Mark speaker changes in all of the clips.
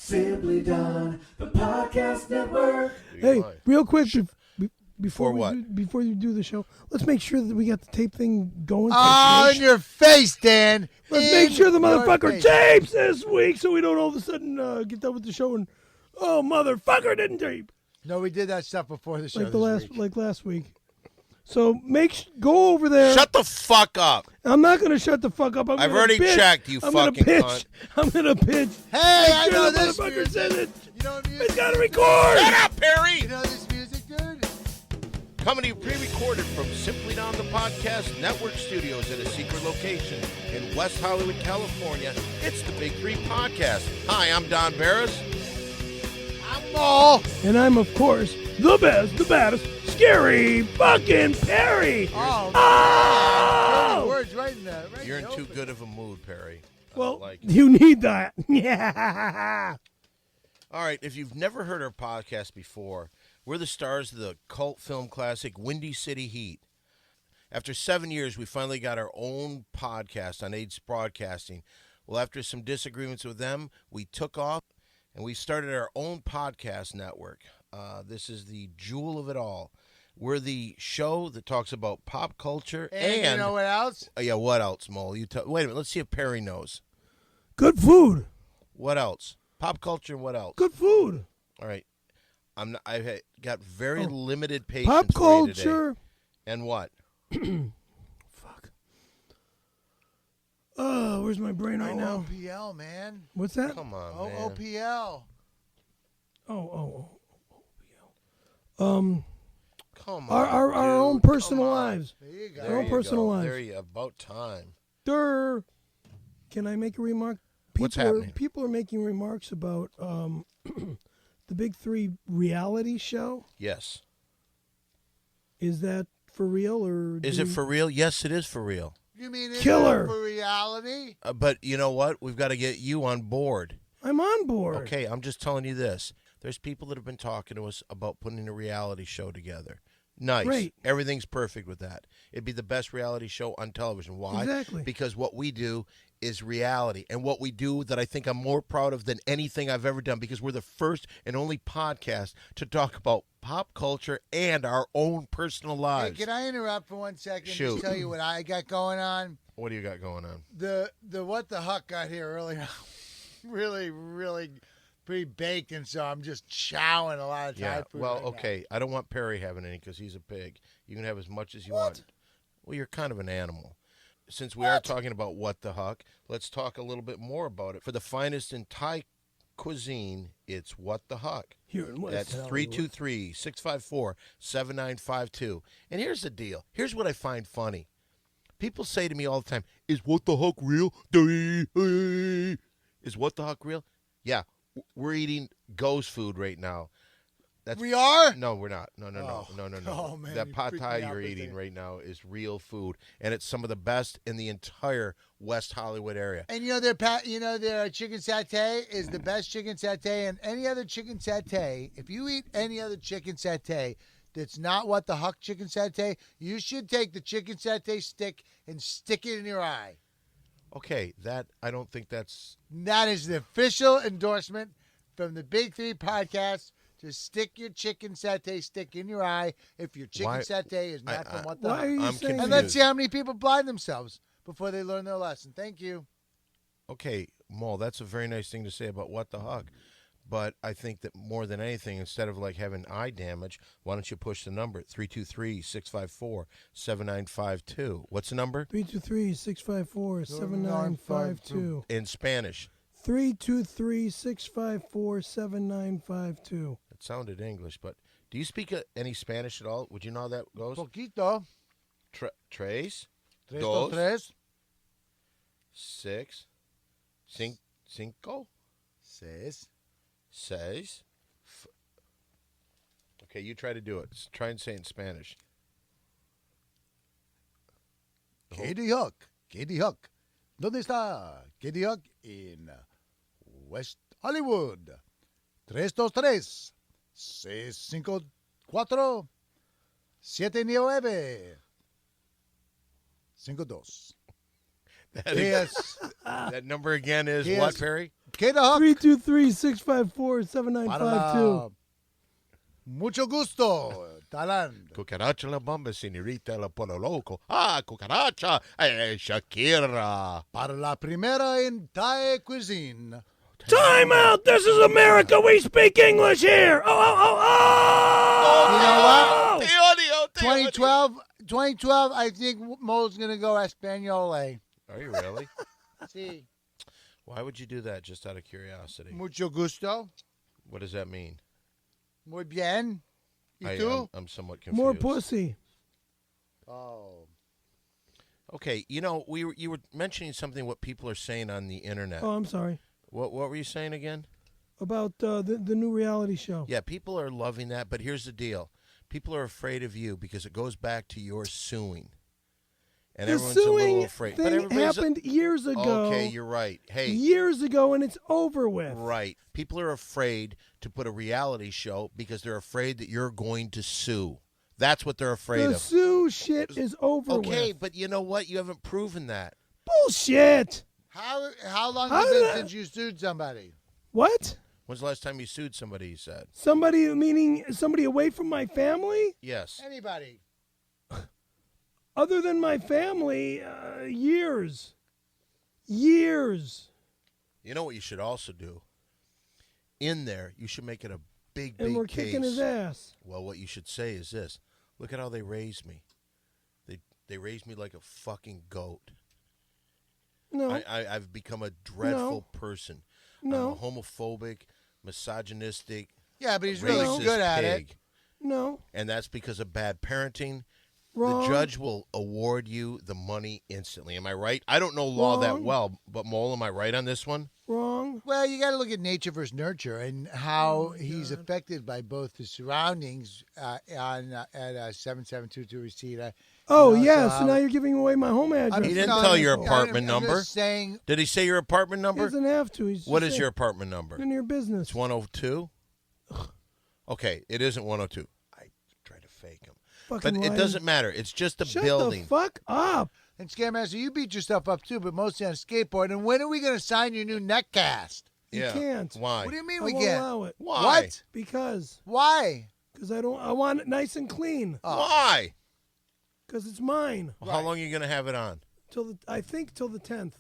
Speaker 1: Simply Don, the podcast network.
Speaker 2: Hey, real quick, before
Speaker 3: what?
Speaker 2: you do the show, let's make sure that we got the tape thing going.
Speaker 4: Oh, in your face, Dan.
Speaker 2: Let's make sure the motherfucker tapes this week so we don't all of a sudden get done with the show and, oh, motherfucker didn't tape.
Speaker 4: No, we did that stuff before the show.
Speaker 2: Like last week. So go over there.
Speaker 3: Shut the fuck up.
Speaker 2: I'm not going to shut the fuck up.
Speaker 3: I've already checked, you fucking cunt.
Speaker 2: I'm going to pitch.
Speaker 4: Hey, I
Speaker 2: sure
Speaker 4: know
Speaker 2: the
Speaker 4: this
Speaker 2: motherfucker
Speaker 4: music.
Speaker 2: said it.
Speaker 4: You know music?
Speaker 2: It's got to record.
Speaker 3: Shut up, Perry.
Speaker 4: You know this music, dude?
Speaker 3: Coming to you pre-recorded from Simply Don the Podcast Network Studios at a secret location in West Hollywood, California. It's the Big Three Podcast. Hi, I'm Don Barris.
Speaker 4: I'm Mol.
Speaker 2: And I'm, of course, the best, the baddest, Scary fucking Perry.
Speaker 4: Oh,
Speaker 2: Oh!
Speaker 4: man. Words right in there. Right
Speaker 3: You're in
Speaker 4: the
Speaker 3: too
Speaker 4: open.
Speaker 3: good of a mood, Perry.
Speaker 2: Well,
Speaker 3: Like,
Speaker 2: you need that. Yeah.
Speaker 3: all right, if you've never heard our podcast before, we're the stars of the cult film classic Windy City Heat. After 7 years, we finally got our own podcast on AIDS Broadcasting. Well, after some disagreements with them, we took off and we started our own podcast network. This is the jewel of it all. We're the show that talks about pop culture
Speaker 4: And you know what else?
Speaker 3: Yeah, what else, Mole? Wait a minute. Let's see if Perry knows.
Speaker 2: Good food.
Speaker 3: What else? Pop culture and what else?
Speaker 2: Good food.
Speaker 3: All right. I've got very limited patience
Speaker 2: Pop
Speaker 3: for you today.
Speaker 2: culture.
Speaker 3: And what?
Speaker 2: Fuck. Oh, where's my brain right now?
Speaker 4: OPL, man.
Speaker 2: What's that?
Speaker 3: Come on, man.
Speaker 4: OPL.
Speaker 2: Oh.
Speaker 3: Come on,
Speaker 2: Our own
Speaker 3: dude.
Speaker 2: personal
Speaker 3: Come on.
Speaker 2: lives.
Speaker 4: There you go.
Speaker 2: Our own personal lives.
Speaker 3: There you about time.
Speaker 2: Can I make a remark?
Speaker 3: What's happening?
Speaker 2: People are making remarks about the Big Three reality show.
Speaker 3: Yes.
Speaker 2: Is that for real or
Speaker 3: Is it for real? Yes, it is for real.
Speaker 4: You mean it's
Speaker 2: Killer.
Speaker 4: for reality?
Speaker 3: But you know what? We've got to get you on board.
Speaker 2: I'm on board.
Speaker 3: Okay, I'm just telling you this. There's people that have been talking to us about putting a reality show together. Nice.
Speaker 2: Great.
Speaker 3: Everything's perfect with that. It'd be the best reality show on television. Why?
Speaker 2: Exactly.
Speaker 3: Because what we do is reality. And what we do that I think I'm more proud of than anything I've ever done, because we're the first and only podcast to talk about pop culture and our own personal
Speaker 4: Hey,
Speaker 3: lives.
Speaker 4: can I interrupt for 1 second?
Speaker 3: Shoot.
Speaker 4: Just tell you what I got going on.
Speaker 3: What do you got going on?
Speaker 4: The what the huck got here earlier. really pretty baked, and so I'm just chowing a lot of Thai
Speaker 3: Yeah,
Speaker 4: food.
Speaker 3: well,
Speaker 4: right now.
Speaker 3: okay. I don't want Perry having any because he's a pig. You can have as much as you want. Well, you're kind of an animal. Since we are talking about what the huck, let's talk a little bit more about it. For the finest in Thai cuisine, it's what the huck.
Speaker 2: Here in West
Speaker 3: That's
Speaker 2: Hollywood.
Speaker 3: 323-654-7952. And here's the deal. Here's what I find funny. People say to me all the time, is what the huck real? Is what the huck real? Yeah, we're eating ghost food right now.
Speaker 4: We are?
Speaker 3: No, we're not. No.
Speaker 4: Oh, man,
Speaker 3: That
Speaker 4: you
Speaker 3: pad
Speaker 4: freaked
Speaker 3: thai
Speaker 4: me out
Speaker 3: you're
Speaker 4: with
Speaker 3: eating
Speaker 4: that.
Speaker 3: right now is real food, and it's some of the best in the entire West Hollywood area.
Speaker 4: And their chicken satay is the best chicken satay, and any other chicken satay, if you eat any other chicken satay that's not what the huck chicken satay, you should take the chicken satay stick and stick it in your eye.
Speaker 3: Okay, I don't think that's...
Speaker 4: That is the official endorsement from the Big Three Podcast. To stick your chicken satay stick in your eye if your chicken satay is not from what the
Speaker 2: Why
Speaker 4: huck.
Speaker 2: are you
Speaker 3: I'm
Speaker 2: saying
Speaker 3: confused.
Speaker 4: And let's see how many people blind themselves before they learn their lesson. Thank you.
Speaker 3: Okay, Mole, that's a very nice thing to say about what the huck. But I think that more than anything, instead of like having eye damage, why don't you push the number 323-654-7952? What's the number?
Speaker 2: 323-654-7952.
Speaker 3: In Spanish.
Speaker 2: 323-654-7952.
Speaker 3: It sounded English, but do you speak any Spanish at all? Would you know how that goes?
Speaker 4: Poquito.
Speaker 3: Tres,
Speaker 4: Tres,
Speaker 3: dos,
Speaker 4: tres.
Speaker 3: cinco,
Speaker 4: Seis.
Speaker 3: seis. Okay, you try to do it. Try and say it in Spanish.
Speaker 4: Katie Hook. Katie Hook. ¿Dónde está Katie Hook? In West Hollywood. 323-654-7952.
Speaker 3: That number again is what, Perry?
Speaker 4: Okay, the hook.
Speaker 2: 323-654-7952.
Speaker 4: Mucho gusto, Talan.
Speaker 3: Cucaracha la bomba, señorita la polo loco. Ah, cucaracha, Shakira.
Speaker 4: Para la primera en Thai cuisine.
Speaker 2: Time out! This is America. We speak English here. Oh!
Speaker 4: You know what?
Speaker 3: Te odio, te
Speaker 4: 2012, I think Mo's going to go Espanole.
Speaker 3: odio. Are you really?
Speaker 4: Sí.
Speaker 3: Why would you do that, just out of curiosity?
Speaker 4: Mucho gusto.
Speaker 3: What does that mean?
Speaker 4: Muy bien. ¿Y tú?
Speaker 3: I'm somewhat confused.
Speaker 2: More pussy.
Speaker 4: Oh.
Speaker 3: Okay, you know, you were mentioning something what people are saying on the internet.
Speaker 2: Oh, I'm sorry.
Speaker 3: What were you saying again?
Speaker 2: About the new reality show.
Speaker 3: Yeah, people are loving that, but here's the deal. People are afraid of you because it goes back to your suing. And
Speaker 2: The
Speaker 3: everyone's a
Speaker 2: suing
Speaker 3: little afraid. But
Speaker 2: thing
Speaker 3: everybody's
Speaker 2: happened years ago.
Speaker 3: Okay, you're right. Hey,
Speaker 2: Years ago, and it's over with.
Speaker 3: right. People are afraid to put a reality show because they're afraid that you're going to sue. That's what they're afraid
Speaker 2: The
Speaker 3: of.
Speaker 2: sue shit is over
Speaker 3: Okay,
Speaker 2: with.
Speaker 3: but you know what? You haven't proven that.
Speaker 2: Bullshit.
Speaker 4: How long
Speaker 2: How
Speaker 4: has it
Speaker 2: did
Speaker 4: been
Speaker 2: I-
Speaker 4: since you sued somebody?
Speaker 2: What?
Speaker 3: When's the last time you sued somebody, you said?
Speaker 2: Somebody, meaning somebody away from my family?
Speaker 3: Yes.
Speaker 4: Anybody?
Speaker 2: Other than my family, years. Years.
Speaker 3: You know what you should also do? In there, you should make it a big
Speaker 2: And we're
Speaker 3: case.
Speaker 2: kicking his ass.
Speaker 3: Well, what you should say is this. Look at how they raised me. They raised me like a fucking goat.
Speaker 2: No.
Speaker 3: I've become a dreadful person.
Speaker 2: No.
Speaker 3: I'm a homophobic, misogynistic,
Speaker 4: Yeah, but he's really
Speaker 3: racist
Speaker 4: good at
Speaker 3: pig.
Speaker 4: it.
Speaker 2: No.
Speaker 3: And that's because of bad parenting.
Speaker 2: Wrong.
Speaker 3: The judge will award you the money instantly. Am I right? I don't know law that
Speaker 2: Wrong.
Speaker 3: well, but Mole, am I right on this one?
Speaker 2: Wrong.
Speaker 4: Well, you got to look at nature versus nurture and how he's affected by both the surroundings at 7722 Reseda.
Speaker 2: Oh,
Speaker 4: No,
Speaker 2: yeah,
Speaker 4: so
Speaker 2: so now you're giving away my home address.
Speaker 3: He didn't
Speaker 4: No,
Speaker 3: tell
Speaker 4: no,
Speaker 3: your
Speaker 4: no,
Speaker 3: apartment
Speaker 4: I'm
Speaker 3: number.
Speaker 4: just saying,
Speaker 3: Did he say your apartment
Speaker 2: He
Speaker 3: number?
Speaker 2: doesn't have to. He's
Speaker 3: What
Speaker 2: just
Speaker 3: is your
Speaker 2: saying,
Speaker 3: apartment number?
Speaker 2: none of your business.
Speaker 3: It's 102? Okay, it isn't 102. I tried to fake him. But
Speaker 2: Fucking
Speaker 3: it
Speaker 2: lying.
Speaker 3: doesn't matter. It's just a
Speaker 2: Shut
Speaker 3: building.
Speaker 2: the fuck up.
Speaker 4: and Scaremaster, you beat yourself up too, but mostly on a skateboard. And when are we going to sign your new neck cast?
Speaker 2: You
Speaker 3: Yeah.
Speaker 2: can't.
Speaker 3: Why?
Speaker 4: What do you mean
Speaker 2: I
Speaker 4: we
Speaker 2: won't
Speaker 4: can't?
Speaker 2: allow it.
Speaker 3: Why?
Speaker 4: What?
Speaker 2: Because
Speaker 4: Why?
Speaker 2: I want it nice and clean.
Speaker 3: Why?
Speaker 2: Because it's mine.
Speaker 3: Well, how long are you going to have it on?
Speaker 2: I think till the 10th.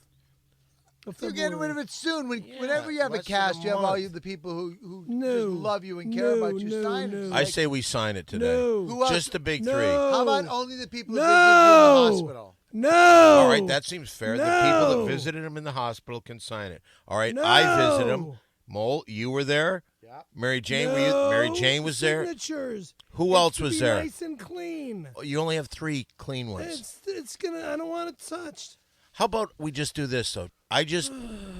Speaker 2: Of
Speaker 4: You're getting rid
Speaker 2: February.
Speaker 4: of it soon.
Speaker 3: Yeah,
Speaker 4: Whenever you have a
Speaker 3: less than a
Speaker 4: cast, you have all
Speaker 3: month.
Speaker 4: you the people who
Speaker 2: No.
Speaker 4: just love you and care
Speaker 2: No,
Speaker 4: about your
Speaker 2: no,
Speaker 4: signage.
Speaker 2: no.
Speaker 3: I say we sign it today.
Speaker 2: No.
Speaker 4: Who else?
Speaker 3: Just the big
Speaker 2: No.
Speaker 3: three.
Speaker 4: How about only the people who
Speaker 2: No.
Speaker 4: visit you in the hospital?
Speaker 2: No.
Speaker 3: All right, that seems fair. The people
Speaker 2: No.
Speaker 3: that visited him in the hospital can sign it. All right, I visited him.
Speaker 2: No.
Speaker 3: Mole, you were there.
Speaker 4: Yeah.
Speaker 3: Mary Jane, were you? Mary
Speaker 2: No
Speaker 3: Jane was there.
Speaker 2: Signatures.
Speaker 3: Who
Speaker 2: It's
Speaker 3: else
Speaker 2: to
Speaker 3: was
Speaker 2: be
Speaker 3: there?
Speaker 2: Nice and clean.
Speaker 3: You only have 3 clean ones.
Speaker 2: It's gonna. I don't want it touched.
Speaker 3: How about we just do this, though? I just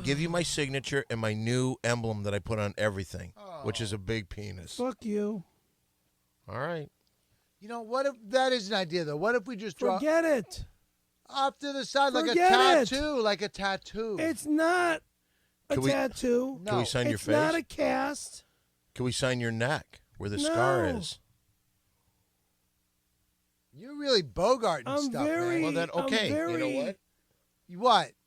Speaker 3: give you my signature and my new emblem that I put on everything, which is a big penis.
Speaker 2: Fuck you.
Speaker 3: All right.
Speaker 4: You know, what if that is an idea, though? What if we just draw
Speaker 2: Forget it.
Speaker 4: off to the side like a
Speaker 2: Forget it.
Speaker 4: tattoo? Like a tattoo.
Speaker 2: It's not a
Speaker 3: Can we-
Speaker 2: tattoo.
Speaker 4: No.
Speaker 3: Can we sign your
Speaker 2: It's
Speaker 3: face?
Speaker 2: not a cast.
Speaker 3: Can we sign your neck where the scar
Speaker 2: No.
Speaker 3: is?
Speaker 4: You're really bogarting
Speaker 2: I'm
Speaker 4: stuff,
Speaker 2: very.
Speaker 4: man.
Speaker 3: Well, then, okay.
Speaker 2: I'm very,
Speaker 3: You know what?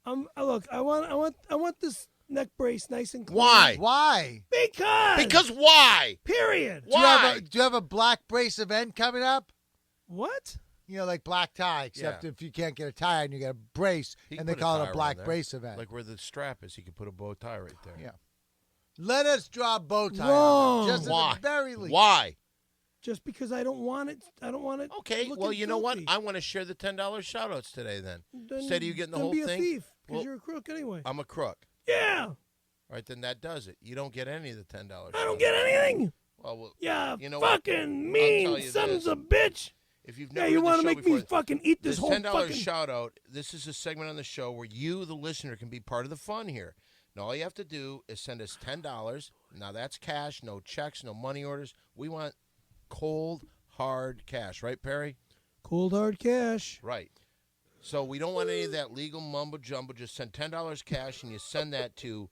Speaker 4: What?
Speaker 2: Look, I want this neck brace nice and clean.
Speaker 3: Why?
Speaker 4: Why?
Speaker 2: Because
Speaker 3: why?
Speaker 2: period.
Speaker 3: Why?
Speaker 4: Do you have a black brace event coming up?
Speaker 2: What?
Speaker 4: You know, like black tie, except
Speaker 3: Yeah.
Speaker 4: if you can't get a tie and you get a brace,
Speaker 3: He
Speaker 4: and
Speaker 3: can
Speaker 4: they
Speaker 3: put
Speaker 4: call
Speaker 3: tie
Speaker 4: it a
Speaker 3: around
Speaker 4: black
Speaker 3: there.
Speaker 4: brace event.
Speaker 3: Like where the strap is, he could put a bow tie right there.
Speaker 4: Yeah. Let us draw a bow tie.
Speaker 2: Wrong.
Speaker 4: On it, just
Speaker 3: Why?
Speaker 4: at the very least.
Speaker 3: Why?
Speaker 2: Just because I don't want it. I don't want it.
Speaker 3: Okay,
Speaker 2: looking
Speaker 3: well, you know what?
Speaker 2: filthy.
Speaker 3: I want to share the $10 shout-outs today then.
Speaker 2: Then-
Speaker 3: Instead of you getting the
Speaker 2: then
Speaker 3: whole
Speaker 2: be
Speaker 3: thing.
Speaker 2: a thief because
Speaker 3: Well,
Speaker 2: you're a crook anyway.
Speaker 3: I'm a crook.
Speaker 2: Yeah.
Speaker 3: All right, then that does it. You don't get any of the $10.
Speaker 2: I don't get anything.
Speaker 3: Well,
Speaker 2: Yeah,
Speaker 3: You know what?
Speaker 2: fucking
Speaker 3: I'll
Speaker 2: mean
Speaker 3: tell you
Speaker 2: sons
Speaker 3: this.
Speaker 2: of bitch.
Speaker 3: if you've
Speaker 2: Yeah,
Speaker 3: never
Speaker 2: you
Speaker 3: want to
Speaker 2: make
Speaker 3: before,
Speaker 2: me fucking eat this
Speaker 3: this
Speaker 2: whole
Speaker 3: $10
Speaker 2: fucking.
Speaker 3: shout-out, this is a segment on the show where you, the listener, can be part of the fun here. And all you have to do is send us $10. Now, that's cash, no checks, no money orders. We want cold, hard cash. Right, Perry?
Speaker 2: Cold hard cash.
Speaker 3: Right. So we don't want any of that legal mumbo-jumbo. Just send $10 cash, and you send that to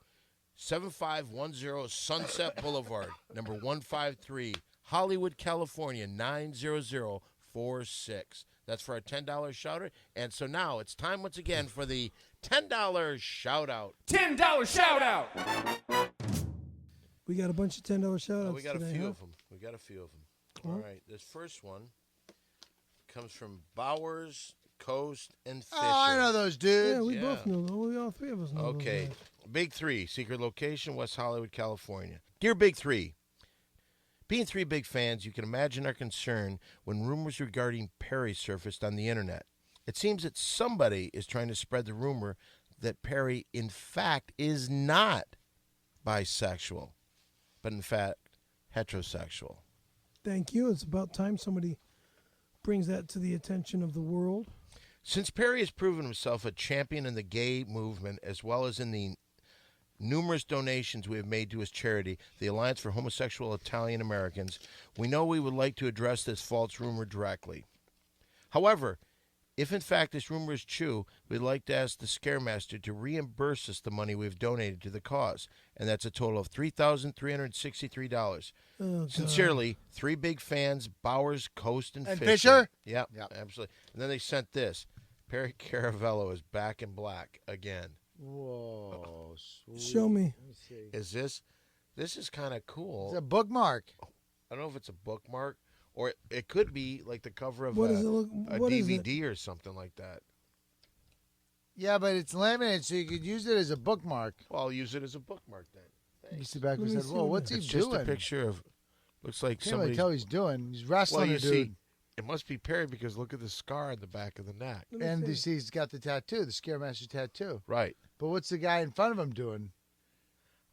Speaker 3: 7510 Sunset Boulevard, number 153, Hollywood, California, 90046. That's for our $10 shout-out. And so now it's time once again for the $10 shout out.
Speaker 1: $10 shout out.
Speaker 2: We got a bunch of $10 shout outs.
Speaker 3: We got
Speaker 2: today,
Speaker 3: a few
Speaker 2: huh?
Speaker 3: of them.
Speaker 2: Cool.
Speaker 3: All right. This first one comes from Bowers, Coast, and Fisher.
Speaker 4: Oh, I know those dudes.
Speaker 2: Yeah, we both know those. We all three of us know those
Speaker 3: Okay.
Speaker 2: guys.
Speaker 3: Big Three, secret location, West Hollywood, California. Dear Big Three, being three big fans, you can imagine our concern when rumors regarding Perry surfaced on the internet. It seems that somebody is trying to spread the rumor that Perry, in fact, is not bisexual, but in fact, heterosexual.
Speaker 2: Thank you. It's about time somebody brings that to the attention of the world.
Speaker 3: Since Perry has proven himself a champion in the gay movement as well as in the numerous donations we have made to his charity, the Alliance for Homosexual Italian Americans, we know we would like to address this false rumor directly. However, if in fact this rumor is true, we'd like to ask the Scaremaster to reimburse us the money we've donated to the cause, and that's a total of $3,363.
Speaker 2: Oh,
Speaker 3: Sincerely, three big fans, Bowers, Coast, and Fisher.
Speaker 4: Fisher?
Speaker 3: Yep,
Speaker 4: Yep.
Speaker 3: absolutely. And then they sent this. Perry Caravello is back in black again.
Speaker 4: Whoa. Sweet.
Speaker 2: Show me.
Speaker 4: Let me see.
Speaker 3: Is this is kind of cool.
Speaker 4: It's a bookmark.
Speaker 3: I don't know if it's a bookmark or it could be like the cover of
Speaker 2: What
Speaker 3: a,
Speaker 2: does it look?
Speaker 3: a
Speaker 2: What is it?
Speaker 3: DVD or something like that.
Speaker 4: Yeah, but it's laminated, so you could use it as a bookmark.
Speaker 3: Well, I'll use it as a bookmark then.
Speaker 4: You
Speaker 3: Thanks.
Speaker 4: see back
Speaker 2: Let
Speaker 4: and
Speaker 2: me
Speaker 4: said,
Speaker 2: see
Speaker 4: "Whoa,
Speaker 2: what
Speaker 4: what's he
Speaker 3: It's
Speaker 4: doing?"
Speaker 3: just a picture of, looks like
Speaker 4: Can't really
Speaker 3: somebody.
Speaker 4: tell he's doing. He's
Speaker 3: Well,
Speaker 4: wrestling
Speaker 3: you
Speaker 4: a
Speaker 3: see,
Speaker 4: dude.
Speaker 3: it must be Perry because look at the scar on the back of the neck.
Speaker 2: Let me
Speaker 4: And
Speaker 2: see.
Speaker 4: you see he's got the tattoo, the Scaremaster tattoo.
Speaker 3: Right.
Speaker 4: But what's the guy in front of him doing?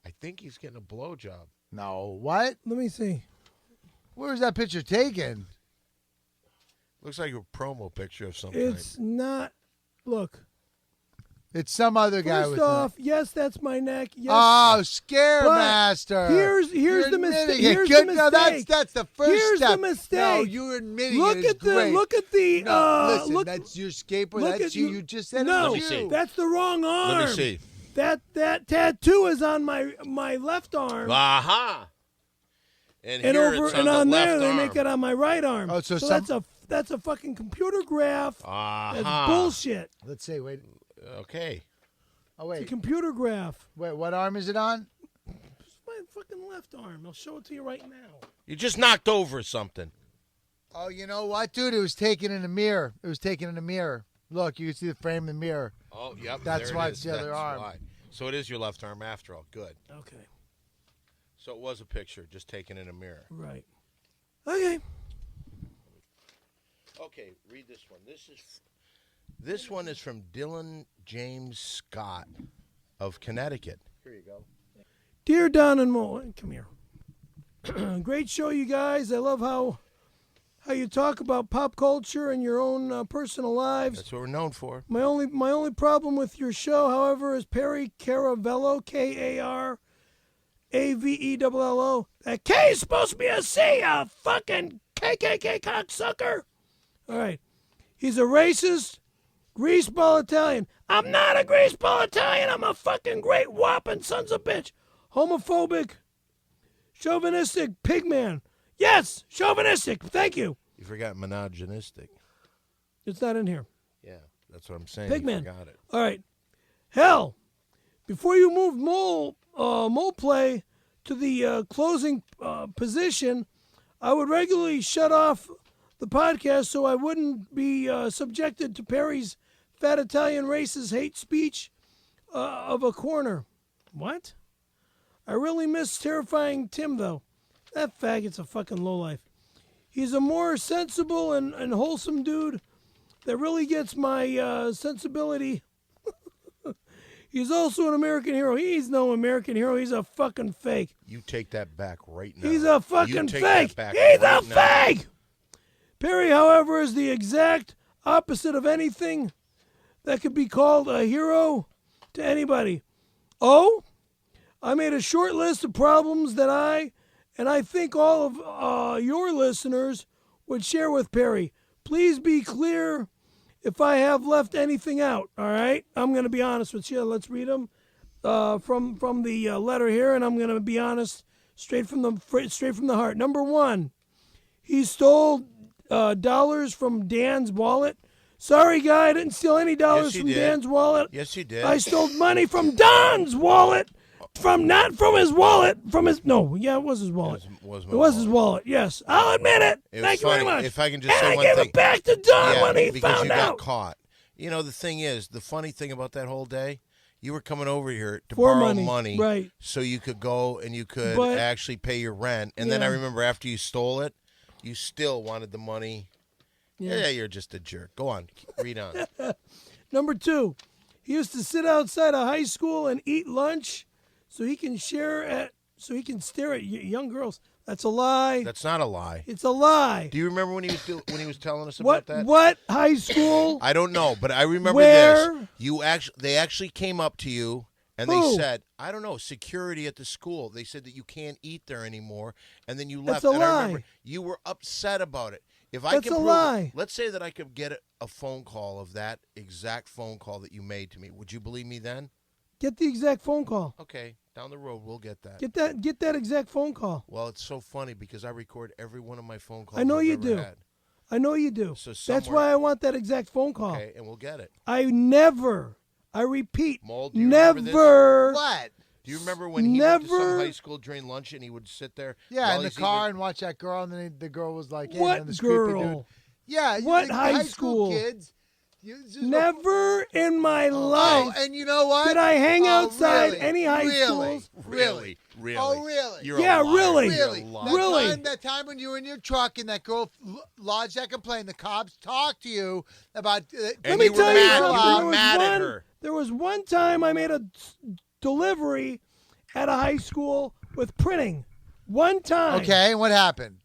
Speaker 3: I think he's getting a blowjob.
Speaker 4: No. What?
Speaker 2: Let me see.
Speaker 4: Where was that picture taken?
Speaker 3: Looks like a promo picture of some kind.
Speaker 2: It's not. Look.
Speaker 4: It's some other guy
Speaker 2: First
Speaker 4: with
Speaker 2: off, yes, that's my neck. Yes.
Speaker 4: Oh, Scaremaster.
Speaker 2: Here's
Speaker 4: You're
Speaker 2: the mistake.
Speaker 4: admitting it.
Speaker 2: Here's
Speaker 4: Good.
Speaker 2: the
Speaker 4: No,
Speaker 2: mistake.
Speaker 4: that's the first
Speaker 2: Here's
Speaker 4: step.
Speaker 2: the mistake.
Speaker 4: No, you're admitting
Speaker 2: Look
Speaker 4: it. It's
Speaker 2: at the
Speaker 4: great.
Speaker 2: look at the
Speaker 4: No, listen,
Speaker 2: look.
Speaker 4: that's your skateboard.
Speaker 2: look
Speaker 4: That's
Speaker 2: at
Speaker 4: you. You just said
Speaker 2: no,
Speaker 4: it
Speaker 3: Let me
Speaker 4: was
Speaker 3: see.
Speaker 4: you.
Speaker 2: that's the wrong arm.
Speaker 3: Let me see.
Speaker 2: That tattoo is on my left arm,
Speaker 3: Aha! And
Speaker 2: and
Speaker 3: here
Speaker 2: over
Speaker 3: it's
Speaker 2: and
Speaker 3: on
Speaker 2: on
Speaker 3: the
Speaker 2: there
Speaker 3: left
Speaker 2: they
Speaker 3: arm.
Speaker 2: make it on my right arm.
Speaker 4: Oh, so
Speaker 2: that's a fucking computer graph.
Speaker 3: Aha!
Speaker 2: That's bullshit.
Speaker 4: Let's see. Wait.
Speaker 3: Okay.
Speaker 4: Oh,
Speaker 2: It's a
Speaker 4: wait.
Speaker 2: computer graph.
Speaker 4: Wait, what arm is it on?
Speaker 2: It's my fucking left arm. I'll show it to you right now.
Speaker 3: You just knocked over something.
Speaker 4: Oh, you know what, dude? It was taken in a mirror. It was taken in a mirror. Look, you can see the frame in the mirror.
Speaker 3: Oh, yep.
Speaker 4: That's
Speaker 3: there it
Speaker 4: why
Speaker 3: is.
Speaker 4: it's the other
Speaker 3: That's
Speaker 4: arm.
Speaker 3: why. So it is your left arm after all. Good.
Speaker 2: Okay.
Speaker 3: So it was a picture just taken in a mirror.
Speaker 2: Right. Okay.
Speaker 3: Okay, read this one. This one is from Dylan James Scott of Connecticut. Here you go.
Speaker 2: Dear Don and Mo, come here. Great show, you guys. I love how you talk about pop culture and your own personal lives.
Speaker 3: That's what we're known for.
Speaker 2: My only problem with your show, however, is Perry Caravello, K-A-R-A-V-E-L-L-O. That K is supposed to be a C, a fucking KKK cocksucker. All right. He's a racist, greaseball Italian. I'm not a greaseball Italian. I'm a fucking great whopping sons of bitch. Homophobic, chauvinistic pigman. Yes, chauvinistic. Thank you.
Speaker 3: You forgot monogenistic.
Speaker 2: It's not in here.
Speaker 3: Yeah, that's what I'm saying.
Speaker 2: Pigman.
Speaker 3: You forgot it.
Speaker 2: All right. Hell, before you moved mole play to the closing position, I would regularly shut off the podcast so I wouldn't be subjected to Perry's fat Italian racist hate speech of a corner. What? I really miss terrifying Tim, though. That faggot's a fucking lowlife. He's a more sensible and wholesome dude that really gets my sensibility. He's also an American hero. He's no American hero. He's a fucking fake.
Speaker 3: You take that back right now.
Speaker 2: He's a
Speaker 3: You
Speaker 2: fucking
Speaker 3: take
Speaker 2: fake.
Speaker 3: that back
Speaker 2: He's
Speaker 3: right
Speaker 2: a
Speaker 3: now.
Speaker 2: fake. Perry, however, is the exact opposite of anything that could be called a hero to anybody. Oh, I made a short list of problems that I think all of your listeners would share with Perry. Please be clear if I have left anything out, all right? I'm going to be honest with you. Let's read them from the letter here, and I'm going to be honest straight from the heart. Number one, he stole dollars from Dan's wallet Sorry, guy, I didn't steal any dollars
Speaker 3: you
Speaker 2: from
Speaker 3: did.
Speaker 2: Dan's wallet.
Speaker 3: Yes, you did.
Speaker 2: I stole money from Don's wallet. Not from his wallet. From his it was his wallet.
Speaker 3: Was
Speaker 2: It was his wallet. Yes, I'll admit it.
Speaker 3: It was
Speaker 2: Thank you
Speaker 3: funny.
Speaker 2: very much.
Speaker 3: If I can just
Speaker 2: and
Speaker 3: say
Speaker 2: I
Speaker 3: one
Speaker 2: gave
Speaker 3: thing.
Speaker 2: it back to Don
Speaker 3: Yeah,
Speaker 2: when he
Speaker 3: because
Speaker 2: found
Speaker 3: you
Speaker 2: out.
Speaker 3: got caught. You know, the thing is, the funny thing about that whole day, you were coming over here to
Speaker 2: For
Speaker 3: borrow
Speaker 2: money, right.
Speaker 3: so you could go and you could
Speaker 2: But-
Speaker 3: actually pay your rent. And then I
Speaker 2: Yeah.
Speaker 3: remember after you stole it, you still wanted the money. Yeah, you're just a jerk. Go on. Read on.
Speaker 2: Number 2, he used to sit outside of high school and eat lunch so he can stare at young girls. That's a lie.
Speaker 3: That's not a lie.
Speaker 2: It's a lie.
Speaker 3: Do you remember when he was telling us about that?
Speaker 2: What high school?
Speaker 3: I don't know, but I remember
Speaker 2: Where?
Speaker 3: this. They actually came up to you and they
Speaker 2: Who?
Speaker 3: said, I don't know, security at the school. They said that you can't eat there anymore, and then you left.
Speaker 2: That's a
Speaker 3: and I
Speaker 2: lie.
Speaker 3: remember you were upset about it. If I
Speaker 2: That's
Speaker 3: can
Speaker 2: a
Speaker 3: prove
Speaker 2: lie.
Speaker 3: Let's say that I could get a phone call of that exact phone call that you made to me. Would you believe me then?
Speaker 2: Get the exact phone call.
Speaker 3: Okay, down the road we'll get that.
Speaker 2: Get that exact phone call.
Speaker 3: Well, it's so funny because I record every one of my phone calls.
Speaker 2: I know
Speaker 3: I've
Speaker 2: you
Speaker 3: ever
Speaker 2: do.
Speaker 3: had.
Speaker 2: I know you do.
Speaker 3: So
Speaker 2: That's
Speaker 3: somewhere-
Speaker 2: why I want that exact phone call.
Speaker 3: Okay, and we'll get it.
Speaker 2: I repeat,
Speaker 3: Mole, do you remember this?
Speaker 2: never.
Speaker 4: What?
Speaker 3: Do you remember when he went to some
Speaker 2: Never-
Speaker 3: high school during lunch and he would sit there?
Speaker 4: Yeah,
Speaker 3: while
Speaker 4: in the
Speaker 3: he's
Speaker 4: car
Speaker 3: eating-
Speaker 4: and watch that girl, and then the girl was like, in,
Speaker 2: What
Speaker 4: and this creepy dude.
Speaker 2: girl?
Speaker 4: Yeah,
Speaker 2: What
Speaker 4: the
Speaker 2: high
Speaker 4: school
Speaker 2: school?
Speaker 4: kids.
Speaker 2: Never in my
Speaker 4: Oh,
Speaker 2: life
Speaker 4: and you know what?
Speaker 2: did I hang
Speaker 4: Oh,
Speaker 2: outside
Speaker 4: really?
Speaker 2: any high
Speaker 4: Really?
Speaker 2: schools.
Speaker 3: Really? Really?
Speaker 4: Oh, really?
Speaker 3: You're
Speaker 2: Yeah,
Speaker 3: a liar.
Speaker 2: really.
Speaker 3: You're a
Speaker 4: Really?
Speaker 3: liar.
Speaker 2: Really?
Speaker 4: That time when you were in your truck and that girl lodged that complaint, the cops talked to you about.
Speaker 3: And
Speaker 2: Let me
Speaker 3: you were
Speaker 2: tell you
Speaker 3: mad.
Speaker 2: something.
Speaker 3: You
Speaker 2: There
Speaker 3: were
Speaker 2: was
Speaker 3: mad at
Speaker 2: one-
Speaker 3: her.
Speaker 2: There was one time I made a delivery at a high school with printing. One time.
Speaker 4: Okay, and what happened?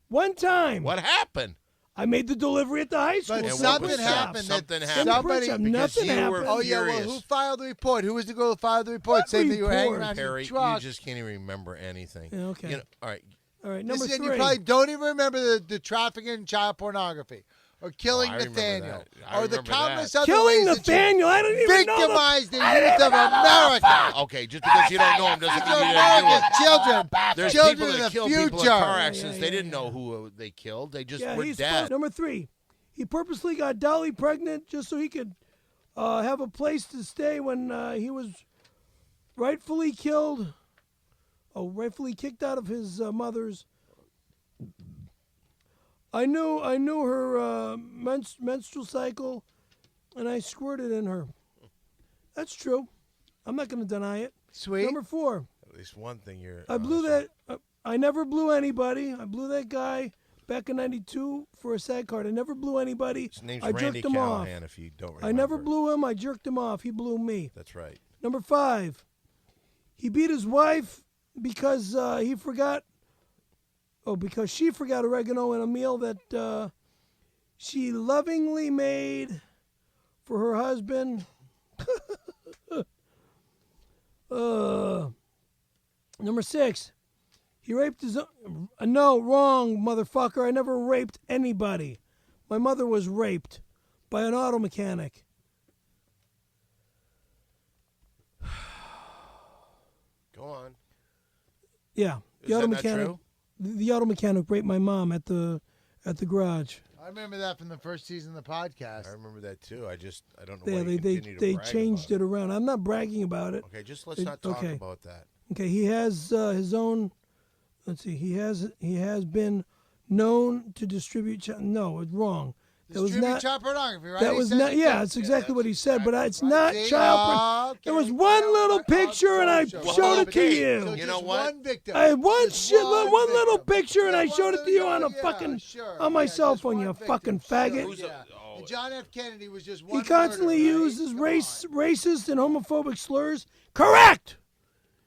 Speaker 2: One time.
Speaker 3: What happened?
Speaker 2: I made the delivery at the high school.
Speaker 4: But
Speaker 3: And what
Speaker 4: something
Speaker 3: was that?
Speaker 4: happened.
Speaker 3: Something
Speaker 4: that
Speaker 3: happened.
Speaker 4: Somebody.
Speaker 2: Somebody,
Speaker 3: because
Speaker 2: nothing
Speaker 3: you were-
Speaker 2: happened.
Speaker 4: Oh yeah, well,
Speaker 3: furious.
Speaker 4: who filed the report? Who was the girl who filed the report?
Speaker 2: What
Speaker 4: Saying that you were hanging
Speaker 2: report?
Speaker 4: around
Speaker 3: Perry,
Speaker 4: your truck.
Speaker 3: you just can't even remember anything.
Speaker 2: Yeah, okay.
Speaker 3: You know, all right.
Speaker 2: All right, number
Speaker 4: Listen,
Speaker 2: 3.
Speaker 4: you probably don't even remember the trafficking in child pornography, or killing
Speaker 3: Oh, I remember
Speaker 4: Nathaniel,
Speaker 3: that. I
Speaker 4: or the
Speaker 3: remember
Speaker 4: countless
Speaker 3: that.
Speaker 4: other
Speaker 2: Killing
Speaker 4: ways that you
Speaker 2: Nathaniel. I don't even know.
Speaker 4: victimized the youth of America.
Speaker 3: Okay, just because you don't know him doesn't
Speaker 4: These
Speaker 3: mean
Speaker 4: are
Speaker 3: you didn't do
Speaker 4: America's
Speaker 3: it.
Speaker 4: children.
Speaker 3: There's
Speaker 4: children
Speaker 3: people
Speaker 4: of
Speaker 3: that
Speaker 4: the
Speaker 3: kill
Speaker 4: future.
Speaker 3: people in car accidents.
Speaker 2: Yeah,
Speaker 3: They
Speaker 2: yeah,
Speaker 3: didn't know who they killed. They just
Speaker 2: Yeah,
Speaker 3: were
Speaker 2: he's
Speaker 3: dead.
Speaker 2: Number 3. He purposely got Dolly pregnant just so he could have a place to stay when he was rightfully killed. Oh, rightfully kicked out of his mother's. I knew her menstrual cycle, and I squirted in her. That's true. I'm not going to deny it.
Speaker 4: Sweet.
Speaker 2: Number 4.
Speaker 3: At least one thing you're.
Speaker 2: I blew that. I never blew anybody. I blew that guy back in '92 for a SAG card. I never blew anybody.
Speaker 3: His name's
Speaker 2: I
Speaker 3: Randy
Speaker 2: jerked him off.
Speaker 3: Callahan. If you don't remember.
Speaker 2: I never blew him. I jerked him off. He blew me.
Speaker 3: That's right.
Speaker 2: Number 5. He beat his wife because he forgot. Oh, because she forgot oregano in a meal that she lovingly made for her husband. Number 6. He raped his own. No, wrong, motherfucker. I never raped anybody. My mother was raped by an auto mechanic.
Speaker 3: Go on.
Speaker 2: Yeah,
Speaker 3: Is that not true?
Speaker 2: The auto mechanic raped my mom at the garage.
Speaker 4: I remember that from the first season of the podcast.
Speaker 3: I remember that too. I don't know
Speaker 2: Yeah,
Speaker 3: why you continue to
Speaker 2: they
Speaker 3: brag
Speaker 2: changed
Speaker 3: about
Speaker 2: it around. I'm not bragging about it.
Speaker 3: Okay, just let's not talk
Speaker 2: okay.
Speaker 3: about that.
Speaker 2: Okay, he has his own. Let's see. He has been known to distribute. No, it's wrong. That was
Speaker 4: Distribute
Speaker 2: not.
Speaker 4: child pornography, right?
Speaker 2: That
Speaker 4: He
Speaker 2: was
Speaker 4: said
Speaker 2: not.
Speaker 4: it
Speaker 2: Yeah,
Speaker 4: too.
Speaker 2: that's exactly what he said. But it's
Speaker 4: Right,
Speaker 2: not
Speaker 4: see?
Speaker 2: child. There was
Speaker 4: Okay.
Speaker 2: one little picture, and I
Speaker 4: So
Speaker 2: showed it to
Speaker 3: okay.
Speaker 2: you.
Speaker 4: So
Speaker 3: You
Speaker 4: just
Speaker 3: know what?
Speaker 4: One victim.
Speaker 2: I had one
Speaker 4: Just
Speaker 2: one little
Speaker 4: victim.
Speaker 2: picture, and
Speaker 4: Yeah,
Speaker 2: I
Speaker 4: one
Speaker 2: showed it to you
Speaker 4: little-
Speaker 2: on a
Speaker 4: yeah,
Speaker 2: fucking
Speaker 4: sure.
Speaker 2: on my
Speaker 4: Yeah,
Speaker 2: cell
Speaker 4: just
Speaker 2: phone.
Speaker 4: one
Speaker 2: You
Speaker 4: victim.
Speaker 2: fucking
Speaker 4: Sure,
Speaker 2: faggot.
Speaker 4: yeah.
Speaker 3: oh.
Speaker 4: And John F. Kennedy was just one
Speaker 2: He constantly
Speaker 4: murderer, right?
Speaker 2: uses
Speaker 4: Come
Speaker 2: racist and homophobic slurs. Correct.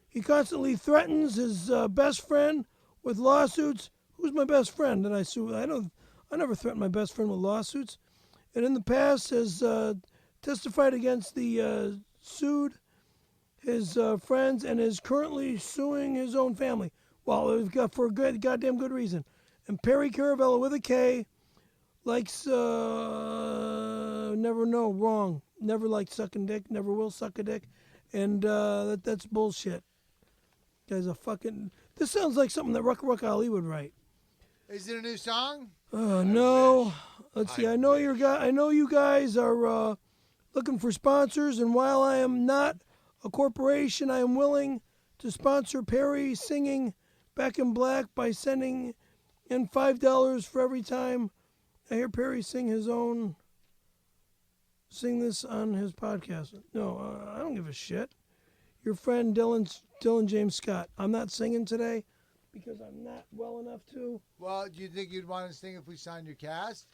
Speaker 2: He constantly threatens his best friend with lawsuits. Who's my best friend? And I sue. I never threatened my best friend with lawsuits. And in the past has testified against the sued his friends and is currently suing his own family. Well, we've got for a goddamn good reason. And Perry Caravello with a K likes never know wrong. Never liked sucking dick. Never will suck a dick. And that's bullshit. Guy's a fucking. This sounds like something that Ruck Ali would write.
Speaker 4: Is it a new song?
Speaker 2: No. Let's see. I know you guys are looking for sponsors, and while I am not a corporation, I am willing to sponsor Perry singing Back in Black by sending in $5 for every time I hear Perry sing this on his podcast. No, I don't give a shit. Your friend Dylan James Scott. I'm not singing today because I'm not well enough to.
Speaker 4: Well, do you think you'd want to sing if we signed your cast?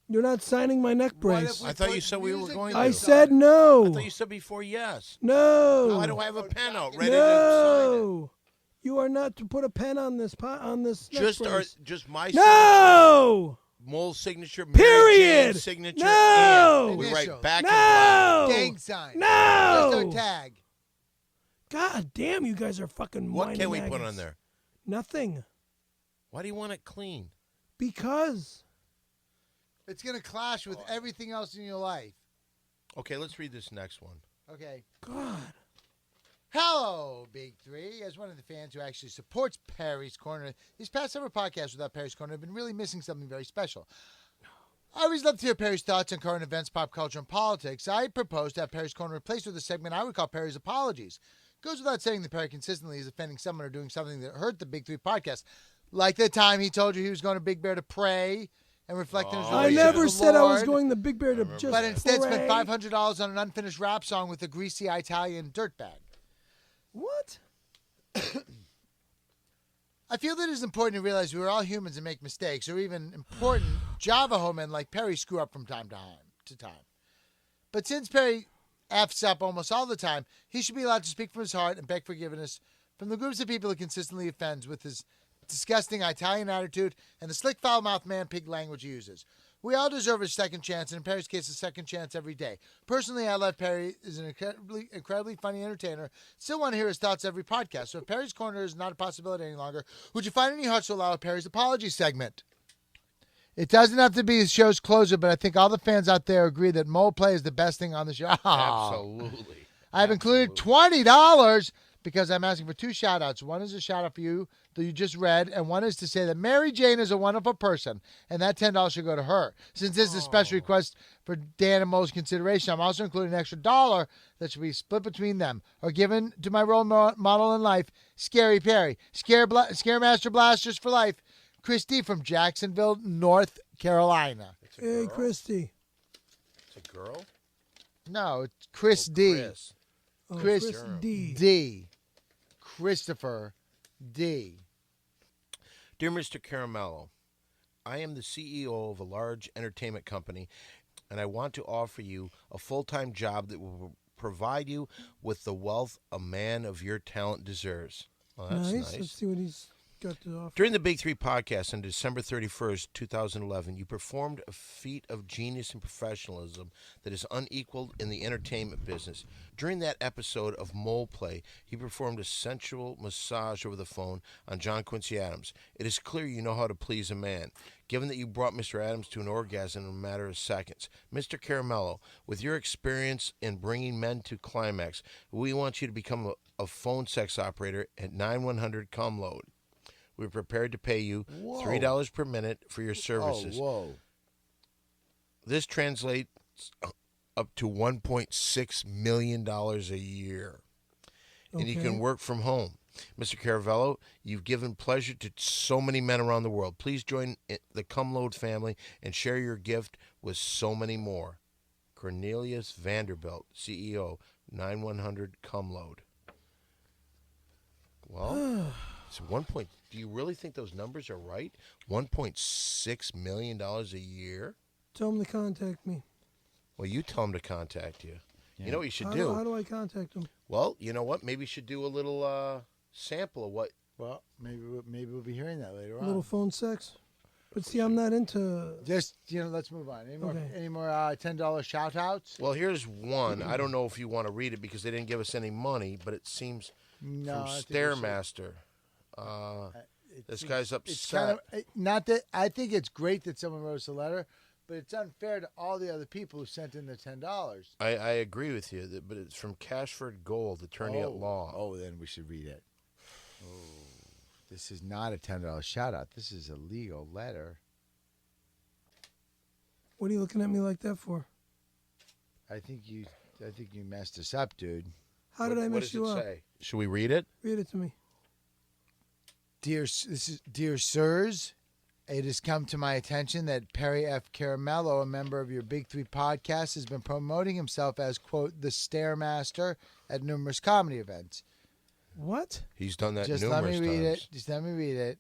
Speaker 2: You're not signing my neck brace.
Speaker 3: I thought you said we were going to.
Speaker 2: I said no.
Speaker 3: I thought you said before yes.
Speaker 2: No.
Speaker 3: Why do I have a pen out ready to sign it?
Speaker 2: You are not to put a pen on this
Speaker 3: Just
Speaker 2: neck brace.
Speaker 3: just my
Speaker 2: No.
Speaker 3: Mole's signature,
Speaker 2: Period.
Speaker 3: Mary Jane's signature,
Speaker 2: No.
Speaker 3: and we write
Speaker 4: Initials.
Speaker 3: back
Speaker 2: No.
Speaker 4: Gang sign.
Speaker 2: No.
Speaker 4: Just our tag.
Speaker 2: God damn, you guys are fucking
Speaker 3: What
Speaker 2: whiny
Speaker 3: can we put
Speaker 2: maggots.
Speaker 3: on there?
Speaker 2: Nothing.
Speaker 3: Why do you want it clean?
Speaker 2: Because.
Speaker 4: It's going to clash with everything else in your life.
Speaker 3: Okay, let's read this next one.
Speaker 4: Okay.
Speaker 2: God.
Speaker 4: Hello, Big Three. As one of the fans who actually supports Perry's Corner, these past several podcasts without Perry's Corner have been really missing something very special. I always love to hear Perry's thoughts on current events, pop culture, and politics. I propose to have Perry's Corner replaced with a segment I would call Perry's Apologies. Goes without saying that Perry consistently is offending someone or doing something that hurt the Big Three podcast. Like the time he told you he was going to Big Bear to pray and reflect on his
Speaker 2: I
Speaker 4: relationship
Speaker 2: never
Speaker 4: with the
Speaker 2: said I was
Speaker 4: Lord,
Speaker 2: going the Big Bear to just
Speaker 4: but instead
Speaker 2: pray.
Speaker 4: spent $500 on an unfinished rap song with a greasy Italian dirtbag.
Speaker 2: What?
Speaker 4: I feel that it is important to realize we are all humans and make mistakes, or even important Javaho men like Perry screw up from time to time. But since Perry F's up almost all the time, he should be allowed to speak from his heart and beg forgiveness from the groups of people he consistently offends with his disgusting Italian attitude and the slick foul-mouthed man-pig language he uses. We all deserve a second chance, and in Perry's case, a second chance every day. Personally, I love Perry. He's an incredibly funny entertainer. Still want to hear his thoughts every podcast. So if Perry's Corner is not a possibility any longer, would you find any hearts to allow a Perry's Apology segment? It doesn't have to be the show's closer, but I think all the fans out there agree that Mole Play is the best thing on the show.
Speaker 3: Absolutely.
Speaker 4: I've included $20 because I'm asking for two shout-outs. One is a shout-out for you that you just read, and one is to say that Mary Jane is a wonderful person, and that $10 should go to her. Since this is a special request for Dan and Mo's consideration, I'm also including an extra $1 that should be split between them or given to my role model in life, Scary Perry. Scaremaster Blasters for life, Christy from Jacksonville, North Carolina.
Speaker 2: Hey, Christy.
Speaker 3: It's a girl?
Speaker 4: No, it's Chris D.
Speaker 3: Chris.
Speaker 2: Oh,
Speaker 4: Chris
Speaker 2: D.
Speaker 4: D. Christopher D.
Speaker 3: Dear Mr. Caramello, I am the CEO of a large entertainment company, and I want to offer you a full-time job that will provide you with the wealth a man of your talent deserves. Well, that's nice.
Speaker 2: Let's see what he's got to offer.
Speaker 3: During the Big Three podcast on December 31st, 2011, you performed a feat of genius and professionalism that is unequaled in the entertainment business. During that episode of Mole Play, you performed a sensual massage over the phone on John Quincy Adams. It is clear you know how to please a man, given that you brought Mr. Adams to an orgasm in a matter of seconds. Mr. Caramello, with your experience in bringing men to climax, we want you to become a phone sex operator at 9100-CUM-LOAD. We're prepared to pay you $3 per minute for your services. This translates up to $1.6 million a year. And you can work from home. Mr. Caravello, you've given pleasure to so many men around the world. Please join the Cum-Load family and share your gift with so many more. Cornelius Vanderbilt, CEO, 9100-CUM-LOAD. Well... So do you really think those numbers are right? $1.6 million a year?
Speaker 2: Tell him to contact me.
Speaker 3: Well, you tell him to contact you.
Speaker 4: Yeah.
Speaker 3: You know what you should
Speaker 2: How do I contact him?
Speaker 3: Well, you know what? Maybe you should do a little sample of what.
Speaker 4: Well, maybe we'll be hearing that later
Speaker 2: A
Speaker 4: on.
Speaker 2: little phone sex? But see, I'm not into...
Speaker 4: Just, let's move on. Any more $10 shout-outs?
Speaker 3: Well, here's one. I don't know if you want to read it because they didn't give us any money, but it seems from Stairmaster. This guy's upset.
Speaker 4: It's kind of, not that I think it's great that someone wrote us a letter, but it's unfair to all the other people who sent in the $10.
Speaker 3: I agree with you, but it's from Cashford Gold, attorney at law.
Speaker 4: Oh, then we should read it. Oh, this is not a $10 shout out. This is a legal letter.
Speaker 2: What are you looking at me like that for?
Speaker 4: I think you messed us up, dude.
Speaker 2: How did I
Speaker 3: What
Speaker 2: mess
Speaker 3: does
Speaker 2: you
Speaker 3: it
Speaker 2: up?
Speaker 3: say? Should we read it?
Speaker 2: Read it to me.
Speaker 4: Dear sirs, it has come to my attention that Perry F. Caravello, a member of your Big Three podcast, has been promoting himself as, quote, the Stairmaster at numerous comedy events.
Speaker 2: What?
Speaker 3: He's done that
Speaker 4: Just
Speaker 3: numerous
Speaker 4: let me read
Speaker 3: times.
Speaker 4: it. Just let me read it.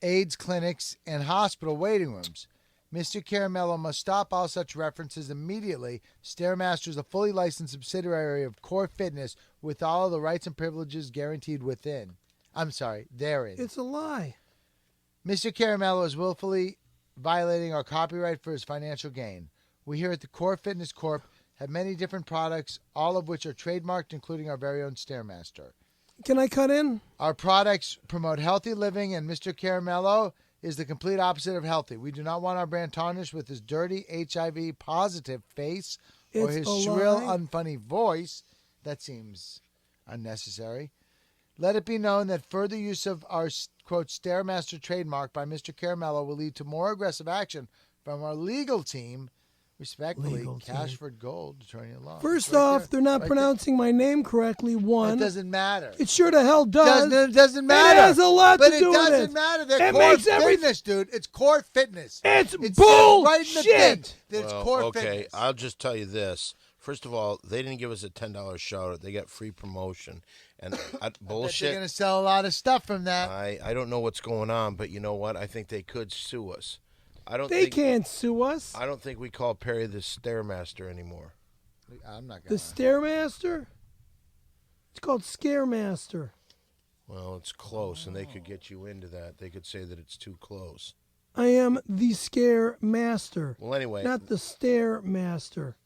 Speaker 4: AIDS clinics and hospital waiting rooms. Mr. Caravello must stop all such references immediately. Stairmaster is a fully licensed subsidiary of Core Fitness with all of the rights and privileges guaranteed within. I'm sorry, therein.
Speaker 2: It's a lie.
Speaker 4: Mr. Caravello is willfully violating our copyright for his financial gain. We here at the Core Fitness Corp have many different products, all of which are trademarked, including our very own Stairmaster.
Speaker 2: Can I cut in?
Speaker 4: Our products promote healthy living, and Mr. Caravello is the complete opposite of healthy. We do not want our brand tarnished with his dirty HIV-positive face or
Speaker 2: It's
Speaker 4: his
Speaker 2: a
Speaker 4: shrill,
Speaker 2: lie.
Speaker 4: unfunny voice. That seems unnecessary. Let it be known that further use of our, quote, Stairmaster trademark by Mr. Caravello will lead to more aggressive action from our legal team. Respectfully,
Speaker 2: Legal team.
Speaker 4: Cashford Gold, attorney at law.
Speaker 2: First
Speaker 4: Right
Speaker 2: off,
Speaker 4: there.
Speaker 2: they're not
Speaker 4: Right
Speaker 2: pronouncing my name correctly.
Speaker 4: there.
Speaker 2: One,
Speaker 4: It doesn't matter.
Speaker 2: it sure the hell does.
Speaker 4: It doesn't matter.
Speaker 2: It has a lot
Speaker 4: but
Speaker 2: to do
Speaker 4: it
Speaker 2: with it.
Speaker 4: doesn't matter. They're
Speaker 2: It
Speaker 4: Core
Speaker 2: makes every-
Speaker 4: Fitness, dude. It's Core Fitness.
Speaker 2: It's
Speaker 4: It says
Speaker 2: bullshit.
Speaker 4: right in the thing that it's
Speaker 3: Well,
Speaker 4: Core
Speaker 3: okay,
Speaker 4: Fitness.
Speaker 3: I'll just tell you this. First of all, they didn't give us a $10 shout out. They got free promotion. And
Speaker 4: They're
Speaker 3: bullshit.
Speaker 4: going to sell a lot of stuff from that.
Speaker 3: I don't know what's going on, but you know what? I think they could sue us. I don't
Speaker 2: They
Speaker 3: think
Speaker 2: can't sue us.
Speaker 3: I don't think we call Perry the Stairmaster anymore.
Speaker 4: I'm not
Speaker 2: The
Speaker 4: going to.
Speaker 2: Stairmaster? It's called Scaremaster.
Speaker 3: Well, it's close, and they could get you into that. They could say that it's too close.
Speaker 2: I am the Scare Master,
Speaker 3: Well, anyway,
Speaker 2: not the Stair Master.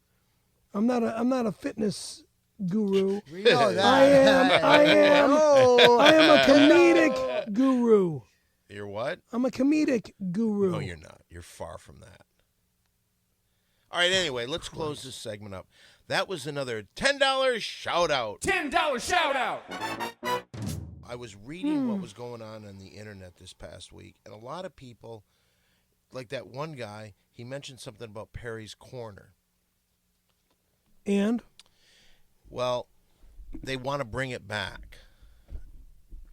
Speaker 2: I'm not a fitness guru.
Speaker 4: We know that.
Speaker 2: I am
Speaker 4: Oh.
Speaker 2: I am a comedic guru.
Speaker 3: you're what?
Speaker 2: I'm a comedic guru.
Speaker 3: No, you're not. You're far from that. All right, anyway, let's close this segment up. That was another $10 shout out.
Speaker 1: $10 shout out.
Speaker 3: I was reading what was going on the internet this past week, and a lot of people, like that one guy, he mentioned something about Perry's Corner.
Speaker 2: And
Speaker 3: Well, they want to bring it back.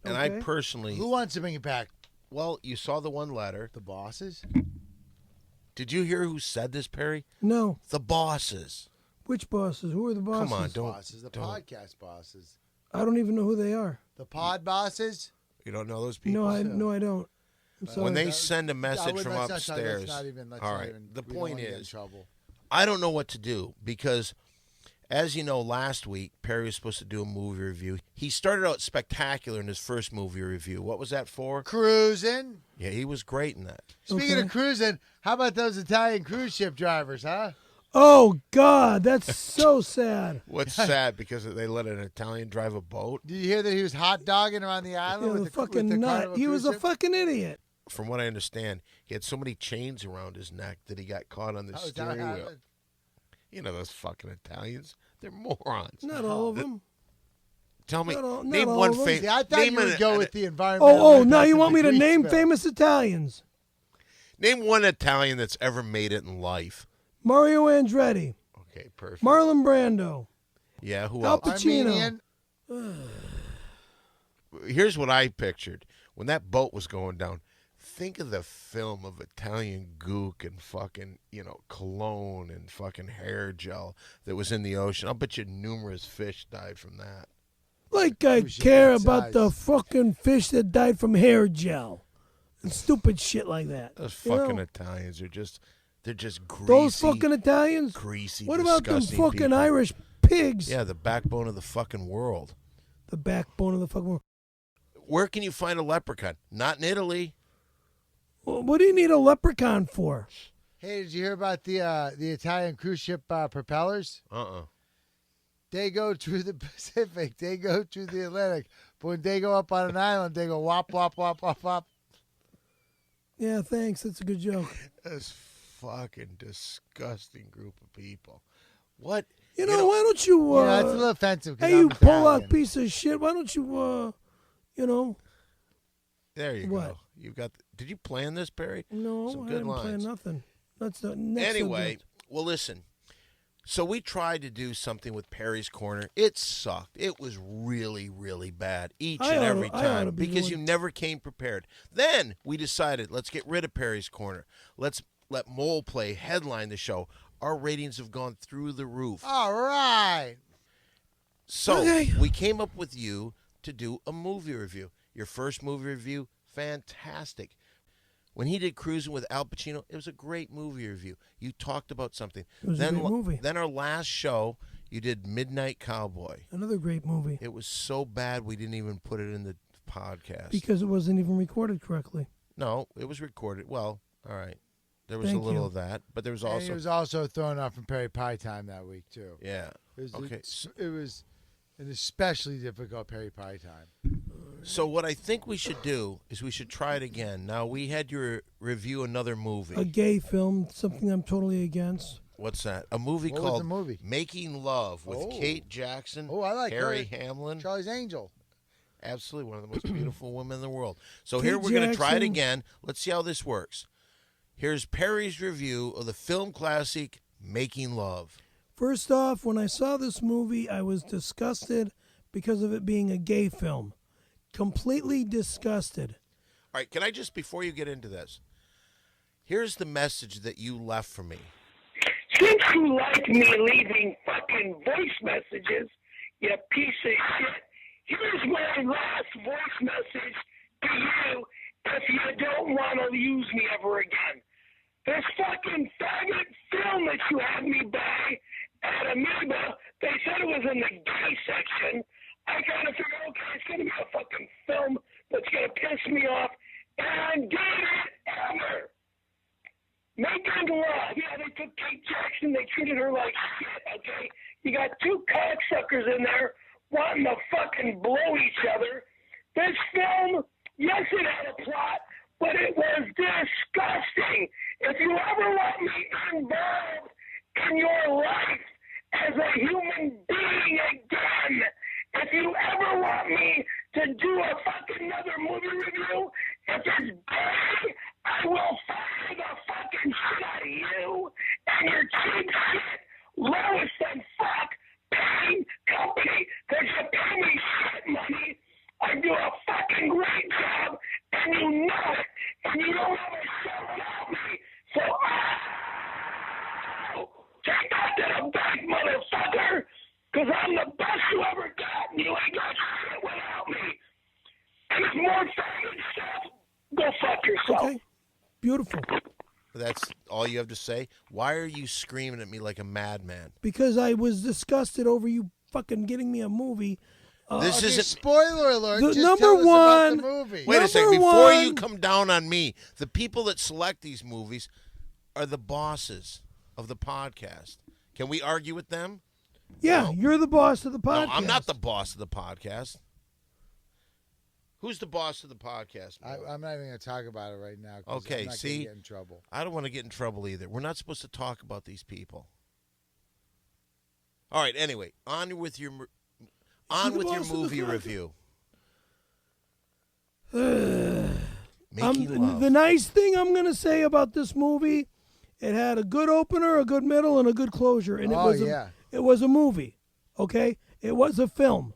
Speaker 3: And I
Speaker 2: Okay.
Speaker 3: personally,
Speaker 4: Who wants to bring it back?
Speaker 3: well, you saw the one letter.
Speaker 4: The bosses?
Speaker 3: Did you hear who said this, Perry?
Speaker 2: no,
Speaker 3: The bosses.
Speaker 2: which bosses? Who are the bosses?
Speaker 3: Come on, don't.
Speaker 4: Bosses, the
Speaker 3: don't.
Speaker 4: podcast bosses.
Speaker 2: I don't even know who they are.
Speaker 4: The pod bosses?
Speaker 3: You don't know those people?
Speaker 2: No, I don't. I'm sorry.
Speaker 3: When they
Speaker 4: That-
Speaker 3: send a
Speaker 4: I
Speaker 3: message
Speaker 4: wouldn't-
Speaker 3: from
Speaker 4: let's not-
Speaker 3: upstairs.
Speaker 4: let's not even, let's
Speaker 3: all
Speaker 4: not
Speaker 3: right.
Speaker 4: even-
Speaker 3: The
Speaker 4: we don't
Speaker 3: point
Speaker 4: wanna get in
Speaker 3: is,
Speaker 4: trouble.
Speaker 3: I don't know what to do because, as you know, last week Perry was supposed to do a movie review. He started out spectacular in his first movie review. What was that for?
Speaker 4: Cruising.
Speaker 3: Yeah, he was great in that.
Speaker 4: Speaking
Speaker 2: Okay.
Speaker 4: of cruising, how about those Italian cruise ship drivers, huh?
Speaker 2: Oh God, that's so sad.
Speaker 3: What's sad because they let an Italian drive a boat.
Speaker 4: Did you hear that he was hot dogging around the island
Speaker 2: You know,
Speaker 4: with
Speaker 2: the
Speaker 4: the
Speaker 2: fucking
Speaker 4: with the
Speaker 2: nut.
Speaker 4: Carnival
Speaker 2: He was
Speaker 4: cruise
Speaker 2: a
Speaker 4: ship?
Speaker 2: fucking idiot.
Speaker 3: From what I understand, he had so many chains around his neck that he got caught on the
Speaker 4: Oh, is that what
Speaker 3: steering wheel.
Speaker 4: happened?
Speaker 3: You know those fucking Italians? They're morons.
Speaker 2: Not all of them.
Speaker 3: Tell me,
Speaker 2: Not all- not
Speaker 3: name
Speaker 2: all
Speaker 3: one
Speaker 2: of them.
Speaker 3: famous.
Speaker 4: See, I thought you would go with the environmental.
Speaker 2: Oh, now
Speaker 4: impact
Speaker 2: you
Speaker 4: of
Speaker 2: want
Speaker 4: the
Speaker 2: me to
Speaker 4: grease
Speaker 2: name
Speaker 4: spill.
Speaker 2: famous Italians?
Speaker 3: Name one Italian that's ever made it in life.
Speaker 2: Mario Andretti,
Speaker 3: Okay, perfect.
Speaker 2: Marlon Brando,
Speaker 3: Yeah, who
Speaker 2: Al
Speaker 3: else?
Speaker 2: Pacino.
Speaker 4: Armenian.
Speaker 3: Here's what I pictured when that boat was going down. Think of the film of Italian gook and fucking, cologne and fucking hair gel that was in the ocean. I'll bet you numerous fish died from that.
Speaker 2: Like I
Speaker 4: Who's
Speaker 2: care
Speaker 4: that
Speaker 2: about the
Speaker 4: size?
Speaker 2: fucking fish that died from hair gel and stupid shit like that.
Speaker 3: Those
Speaker 2: You know?
Speaker 3: fucking Italians are they're just greasy.
Speaker 2: Those fucking Italians.
Speaker 3: greasy,
Speaker 2: What about them
Speaker 3: disgusting
Speaker 2: fucking
Speaker 3: people.
Speaker 2: Irish pigs?
Speaker 3: Yeah, the backbone of the fucking world.
Speaker 2: The backbone of the fucking world.
Speaker 3: Where can you find a leprechaun? Not in Italy.
Speaker 2: Well, what do you need a leprechaun for?
Speaker 4: Hey, did you hear about the Italian cruise ship propellers? They go through the Pacific. They go through the Atlantic. But when they go up on an island, they go wop, wop, wop, wop, wop.
Speaker 2: Yeah, thanks. That's a good joke.
Speaker 3: This fucking disgusting group of people. What?
Speaker 2: You know, why don't you?
Speaker 4: Yeah, it's a little offensive. 'cause
Speaker 2: Hey, you
Speaker 4: I'm
Speaker 2: pull out
Speaker 4: Italian.
Speaker 2: piece of shit. Why don't you?
Speaker 3: There you
Speaker 2: What?
Speaker 3: go. You got. Did you plan this, Perry?
Speaker 2: No,
Speaker 3: Some
Speaker 2: I
Speaker 3: good
Speaker 2: didn't plan
Speaker 3: lines.
Speaker 2: nothing. That's the next
Speaker 3: Anyway,
Speaker 2: subject.
Speaker 3: well, listen. So we tried to do something with Perry's Corner. It sucked. It was really, really bad each and every time because you never came prepared. Then we decided, let's get rid of Perry's Corner. Let's let Mole Play headline the show. Our ratings have gone through the roof.
Speaker 4: All right.
Speaker 3: So we came up with you to do a movie review. Your first movie review, fantastic. When he did Cruising with Al Pacino, it was a great movie review. You talked about something.
Speaker 2: It was a great movie.
Speaker 3: Then our last show, you did Midnight Cowboy.
Speaker 2: Another great movie.
Speaker 3: It was so bad we didn't even put it in the podcast.
Speaker 2: Because it wasn't even recorded correctly.
Speaker 3: No, it was recorded. Well, all right. There was a little of that, but there was also...
Speaker 4: And he was also thrown off from Perry Pie Time that week, too.
Speaker 3: Yeah.
Speaker 4: Okay. It was an especially difficult Perry Pie Time.
Speaker 3: So what I think we should do is we should try it again. Now, we had you review another movie.
Speaker 2: A gay film, something I'm totally against.
Speaker 3: What's that? A movie
Speaker 4: What
Speaker 3: called
Speaker 4: was the movie?
Speaker 3: Making Love with Kate Jackson,
Speaker 4: Oh, I like
Speaker 3: Harry
Speaker 4: her.
Speaker 3: Hamlin.
Speaker 4: Charlie's Angel.
Speaker 3: Absolutely, one of the most beautiful women in the world. So
Speaker 2: Kate
Speaker 3: here we're going to try it
Speaker 2: Jackson.
Speaker 3: again. Let's see how this works. Here's Perry's review of the film classic Making Love.
Speaker 2: First off, when I saw this movie, I was disgusted because of it being a gay film. Completely disgusted.
Speaker 3: All right, can I just, before you get into this, here's the message that you left for me.
Speaker 5: Since you like me leaving fucking voice messages, you piece of shit, here's my last voice message to you if you don't want to use me ever again. This fucking faggot film that you had me buy at Amoeba, they said it was in the gay section. I kind of figured, okay, it's going to be a fucking film that's going to piss me off, and did it ever. Making Love. Yeah, they took Kate Jackson, they treated her like shit, okay? You got two cocksuckers in there wanting to fucking blow each other. This film, yes, it had a plot, but it was disgusting. If you ever want me involved in your life as a human being again, if you ever want me to do a fucking another movie review, if it's gay, I will fire the fucking shit out of you and your cheap shit, lowest than fuck paying company, because you pay me shit money. I do a fucking great job, and you know it, and you don't have a show without me. So, take that to the bank, motherfucker, because I'm the best you ever got, and you ain't got shit without me. And if more faggot stuff, go fuck yourself.
Speaker 2: Okay. Beautiful.
Speaker 3: That's all you have to say? Why are you screaming at me like a madman?
Speaker 2: Because I was disgusted over you fucking getting me a movie.
Speaker 3: This isn't...
Speaker 4: Spoiler alert.
Speaker 2: The
Speaker 4: just
Speaker 2: number
Speaker 4: tell us
Speaker 2: one-
Speaker 4: about the movie.
Speaker 3: Wait a
Speaker 2: Number
Speaker 3: second. Before you
Speaker 2: one-
Speaker 3: come down on me, the people that select these movies are the bosses of the podcast. Can we argue with them?
Speaker 2: Yeah,
Speaker 3: No.
Speaker 2: you're the boss of the podcast.
Speaker 3: No, I'm not the boss of the podcast. Who's the boss of the podcast? Mo?
Speaker 4: I'm not even going to talk about it right now. 'Cause
Speaker 3: Okay,
Speaker 4: I'm not
Speaker 3: see?
Speaker 4: gonna get in trouble.
Speaker 3: I don't want to get in trouble either. We're not supposed to talk about these people. All right. Anyway, on with your
Speaker 2: boss of the
Speaker 3: movie
Speaker 2: podcast.
Speaker 3: review. Making Love.
Speaker 2: The nice thing I'm going to say about this movie, it had a good opener, a good middle, and a good closure. And it was a movie, okay? It was a film,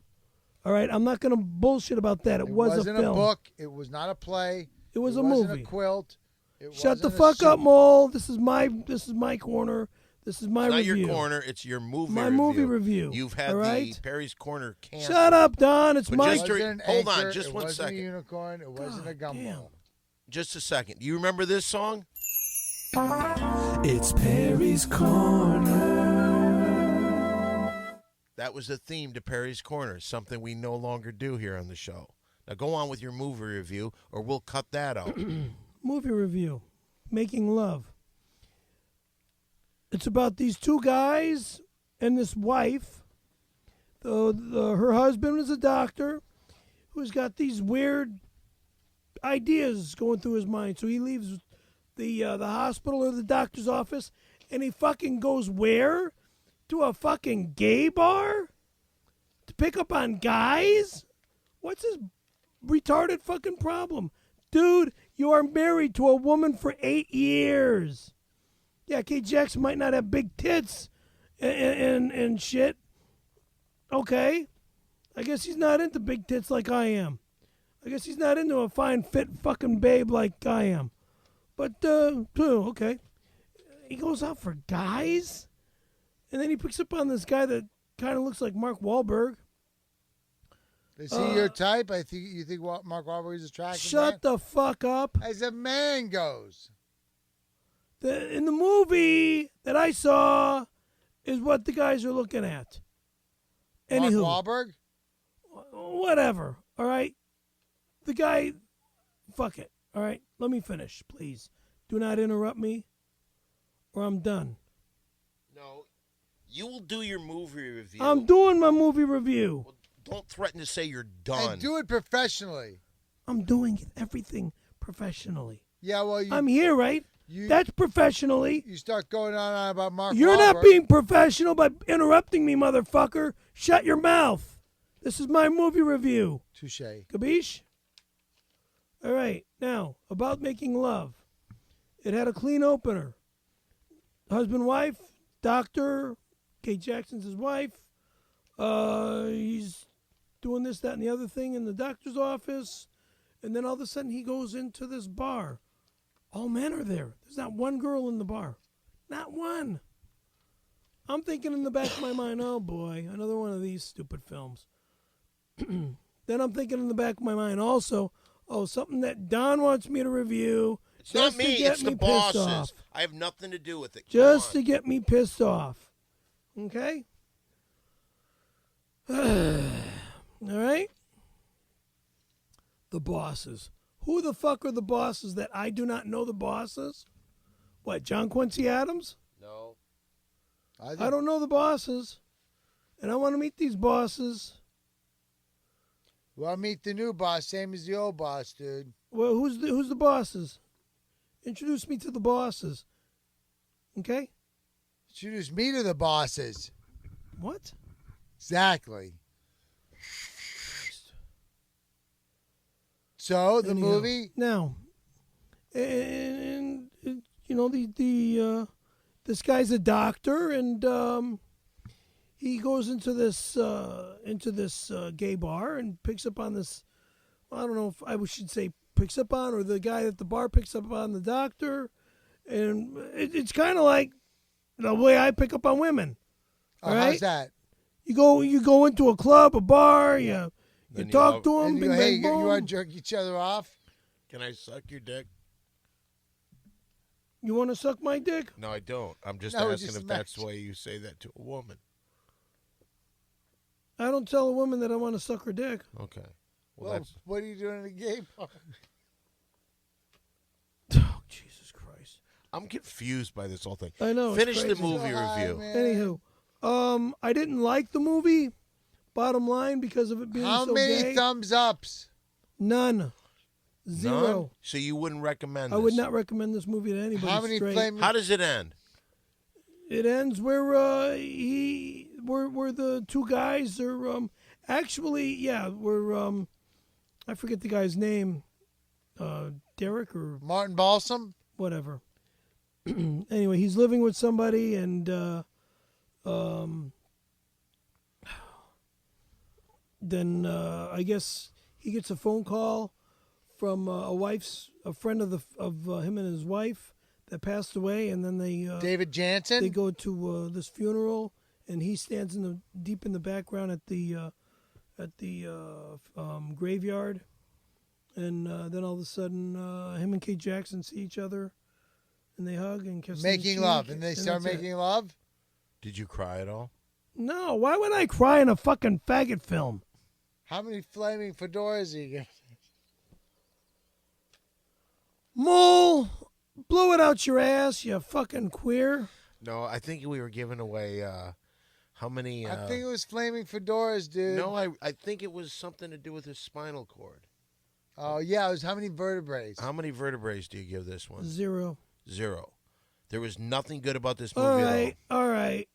Speaker 2: all right? I'm not going to bullshit about that. It was a
Speaker 4: wasn't
Speaker 2: film.
Speaker 4: a book. It was not a play.
Speaker 2: It was a
Speaker 4: wasn't
Speaker 2: movie.
Speaker 4: a quilt. It
Speaker 2: Shut the
Speaker 4: wasn't a
Speaker 2: fuck up,
Speaker 4: suit.
Speaker 2: Mole. This is my corner. This is my
Speaker 3: It's not
Speaker 2: review.
Speaker 3: your corner. It's your movie
Speaker 2: My
Speaker 3: review.
Speaker 2: movie review,
Speaker 3: You've had
Speaker 2: all right?
Speaker 3: the Perry's Corner canceled.
Speaker 2: Shut up, Don. It's
Speaker 3: But
Speaker 2: my...
Speaker 4: It
Speaker 3: just
Speaker 4: wasn't an
Speaker 3: hold on,
Speaker 4: anchor,
Speaker 3: just
Speaker 4: it
Speaker 3: one
Speaker 4: wasn't
Speaker 3: second.
Speaker 4: a unicorn. It wasn't a
Speaker 2: damn.
Speaker 4: gumball.
Speaker 3: Just a second. Do you remember this song?
Speaker 1: It's Perry's Corner.
Speaker 3: That was the theme to Perry's Corner, something we no longer do here on the show. Now go on with your movie review, or we'll cut that out.
Speaker 2: Movie review, Making Love. It's about these two guys and this wife. Her husband is a doctor who's got these weird ideas going through his mind. So he leaves the hospital or the doctor's office, and he fucking goes where? To a fucking gay bar? To pick up on guys? What's his retarded fucking problem? Dude, you are married to a woman for 8 years. Yeah, Kate Jackson might not have big tits and shit. Okay. I guess he's not into big tits like I am. I guess he's not into a fine, fit fucking babe like I am. But, okay. He goes out for guys? And then he picks up on this guy that kind of looks like Mark Wahlberg.
Speaker 4: Is he your type? You think Mark Wahlberg is attractive?
Speaker 2: Shut the fuck up.
Speaker 4: As a man goes.
Speaker 2: In the movie that I saw is what the guys are looking at. Anywho,
Speaker 4: Mark Wahlberg?
Speaker 2: whatever. All right. The guy, fuck it. All right. Let me finish, please. Do not interrupt me, or I'm done.
Speaker 3: No, you will do your movie review.
Speaker 2: I'm doing my movie review.
Speaker 3: Well, don't threaten to say you're done.
Speaker 4: And do it professionally.
Speaker 2: I'm doing everything professionally.
Speaker 4: Yeah, well,
Speaker 2: I'm here, right? That's professionally.
Speaker 4: You start going on about Mark
Speaker 2: You're
Speaker 4: Wahlberg.
Speaker 2: not being professional by interrupting me, motherfucker. Shut your mouth. This is my movie review.
Speaker 4: Touché.
Speaker 2: Kabish? All right. Now, about making love. It had a clean opener. Husband, wife, doctor. Kate Jackson's his wife. He's doing this, that, and the other thing in the doctor's office. And then all of a sudden he goes into this bar. All men are there. There's not one girl in the bar. Not one. I'm thinking in the back of my mind, oh boy, another one of these stupid films. Then I'm thinking in the back of my mind also, oh, something that Don wants me to review.
Speaker 3: It's not
Speaker 2: just
Speaker 3: me,
Speaker 2: to get
Speaker 3: it's
Speaker 2: me
Speaker 3: the
Speaker 2: pissed
Speaker 3: bosses.
Speaker 2: off.
Speaker 3: I have nothing to do with it.
Speaker 2: Just to get me pissed off. Okay? All right? The bosses. Who the fuck are the bosses that I do not know the bosses? What, John Quincy Adams?
Speaker 3: No.
Speaker 2: I don't know the bosses. And I want to meet these bosses.
Speaker 4: Well, meet the new boss, same as the old boss, dude.
Speaker 2: Well, who's the bosses? Introduce me to the bosses. Okay?
Speaker 4: Introduce me to the bosses.
Speaker 2: What?
Speaker 4: Exactly. So, the
Speaker 2: Anyhow,
Speaker 4: movie?
Speaker 2: Now, and you know, this guy's a doctor, and he goes into this gay bar and picks up on this. I don't know if I should say picks up on, or the guy at the bar picks up on the doctor, and it's kind of like the way I pick up on women. All right?
Speaker 4: How's that?
Speaker 2: You go into a club, a bar, you talk to them,
Speaker 4: And you
Speaker 2: bing,
Speaker 4: go, hey,
Speaker 2: bang,
Speaker 4: you
Speaker 2: boom.
Speaker 4: want to jerk each other off?
Speaker 3: Can I suck your dick?
Speaker 2: You want to suck my dick?
Speaker 3: No, I don't. I'm just
Speaker 4: No,
Speaker 3: asking
Speaker 4: just
Speaker 3: if that's
Speaker 4: match.
Speaker 3: the way you say that to a woman.
Speaker 2: I don't tell a woman that I want to suck her dick.
Speaker 3: Okay. Well,
Speaker 4: Well,
Speaker 3: that's
Speaker 4: what are you doing in the gay bar?
Speaker 2: Oh, Jesus Christ.
Speaker 3: I'm confused by this whole thing.
Speaker 2: I know. it's
Speaker 3: Finish the
Speaker 2: crazy.
Speaker 3: movie
Speaker 4: Hi,
Speaker 3: review.
Speaker 4: man.
Speaker 2: Anywho, I didn't like the movie, bottom line, because of it being
Speaker 4: How
Speaker 2: so
Speaker 4: many
Speaker 2: gay.
Speaker 4: thumbs ups?
Speaker 2: None. Zero.
Speaker 3: None? So you wouldn't recommend
Speaker 2: I
Speaker 3: this?
Speaker 2: would not recommend this movie to anybody
Speaker 4: How many
Speaker 2: straight.
Speaker 4: flaming?
Speaker 3: How does it end?
Speaker 2: It ends where where the two guys are actually we're I forget the guy's name, Derek or
Speaker 4: Martin Balsam?
Speaker 2: whatever. Anyway, he's living with somebody, and then I guess he gets a phone call from a friend of him and his wife that passed away, and then
Speaker 4: David Jansen?
Speaker 2: they go to this funeral, and he stands deep in the background at the graveyard, and then all of a sudden him and Kate Jackson see each other, and they hug and kiss. on the
Speaker 4: Making
Speaker 2: cheek,
Speaker 4: love. And they start
Speaker 2: that's it.
Speaker 4: making love?
Speaker 3: Did you cry at all?
Speaker 2: No, why would I cry in a fucking faggot film?
Speaker 4: How many flaming fedoras are you getting?
Speaker 2: Mole, blow it out your ass, you fucking queer.
Speaker 3: No, I think we were giving away how many...
Speaker 4: I think it was flaming fedoras, dude.
Speaker 3: No, I think it was something to do with his spinal cord.
Speaker 4: Oh, yeah, it was how many vertebrae?
Speaker 3: How many vertebrae do you give this one?
Speaker 2: Zero.
Speaker 3: Zero. There was nothing good about this movie
Speaker 2: All right.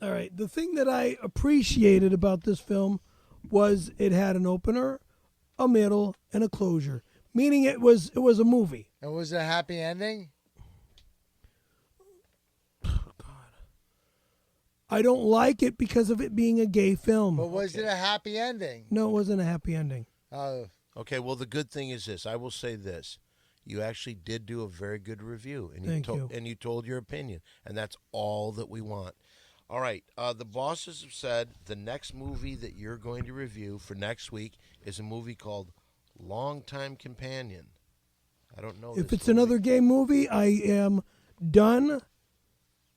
Speaker 2: The thing that I appreciated about this film was it had an opener, a middle, and a closure. Meaning it was a movie.
Speaker 4: And was it a happy ending?
Speaker 2: I don't like it because of it being a gay film.
Speaker 4: But was it a happy ending?
Speaker 2: No, it wasn't a happy ending.
Speaker 3: Okay, well, the good thing is this. I will say this. You actually did do a very good review. And
Speaker 2: Thank you.
Speaker 3: And you told your opinion. And that's all that we want. All right. The bosses have said the next movie that you're going to review for next week is a movie called Longtime Companion. I don't know
Speaker 2: If
Speaker 3: this
Speaker 2: it's
Speaker 3: movie.
Speaker 2: another gay movie, I am done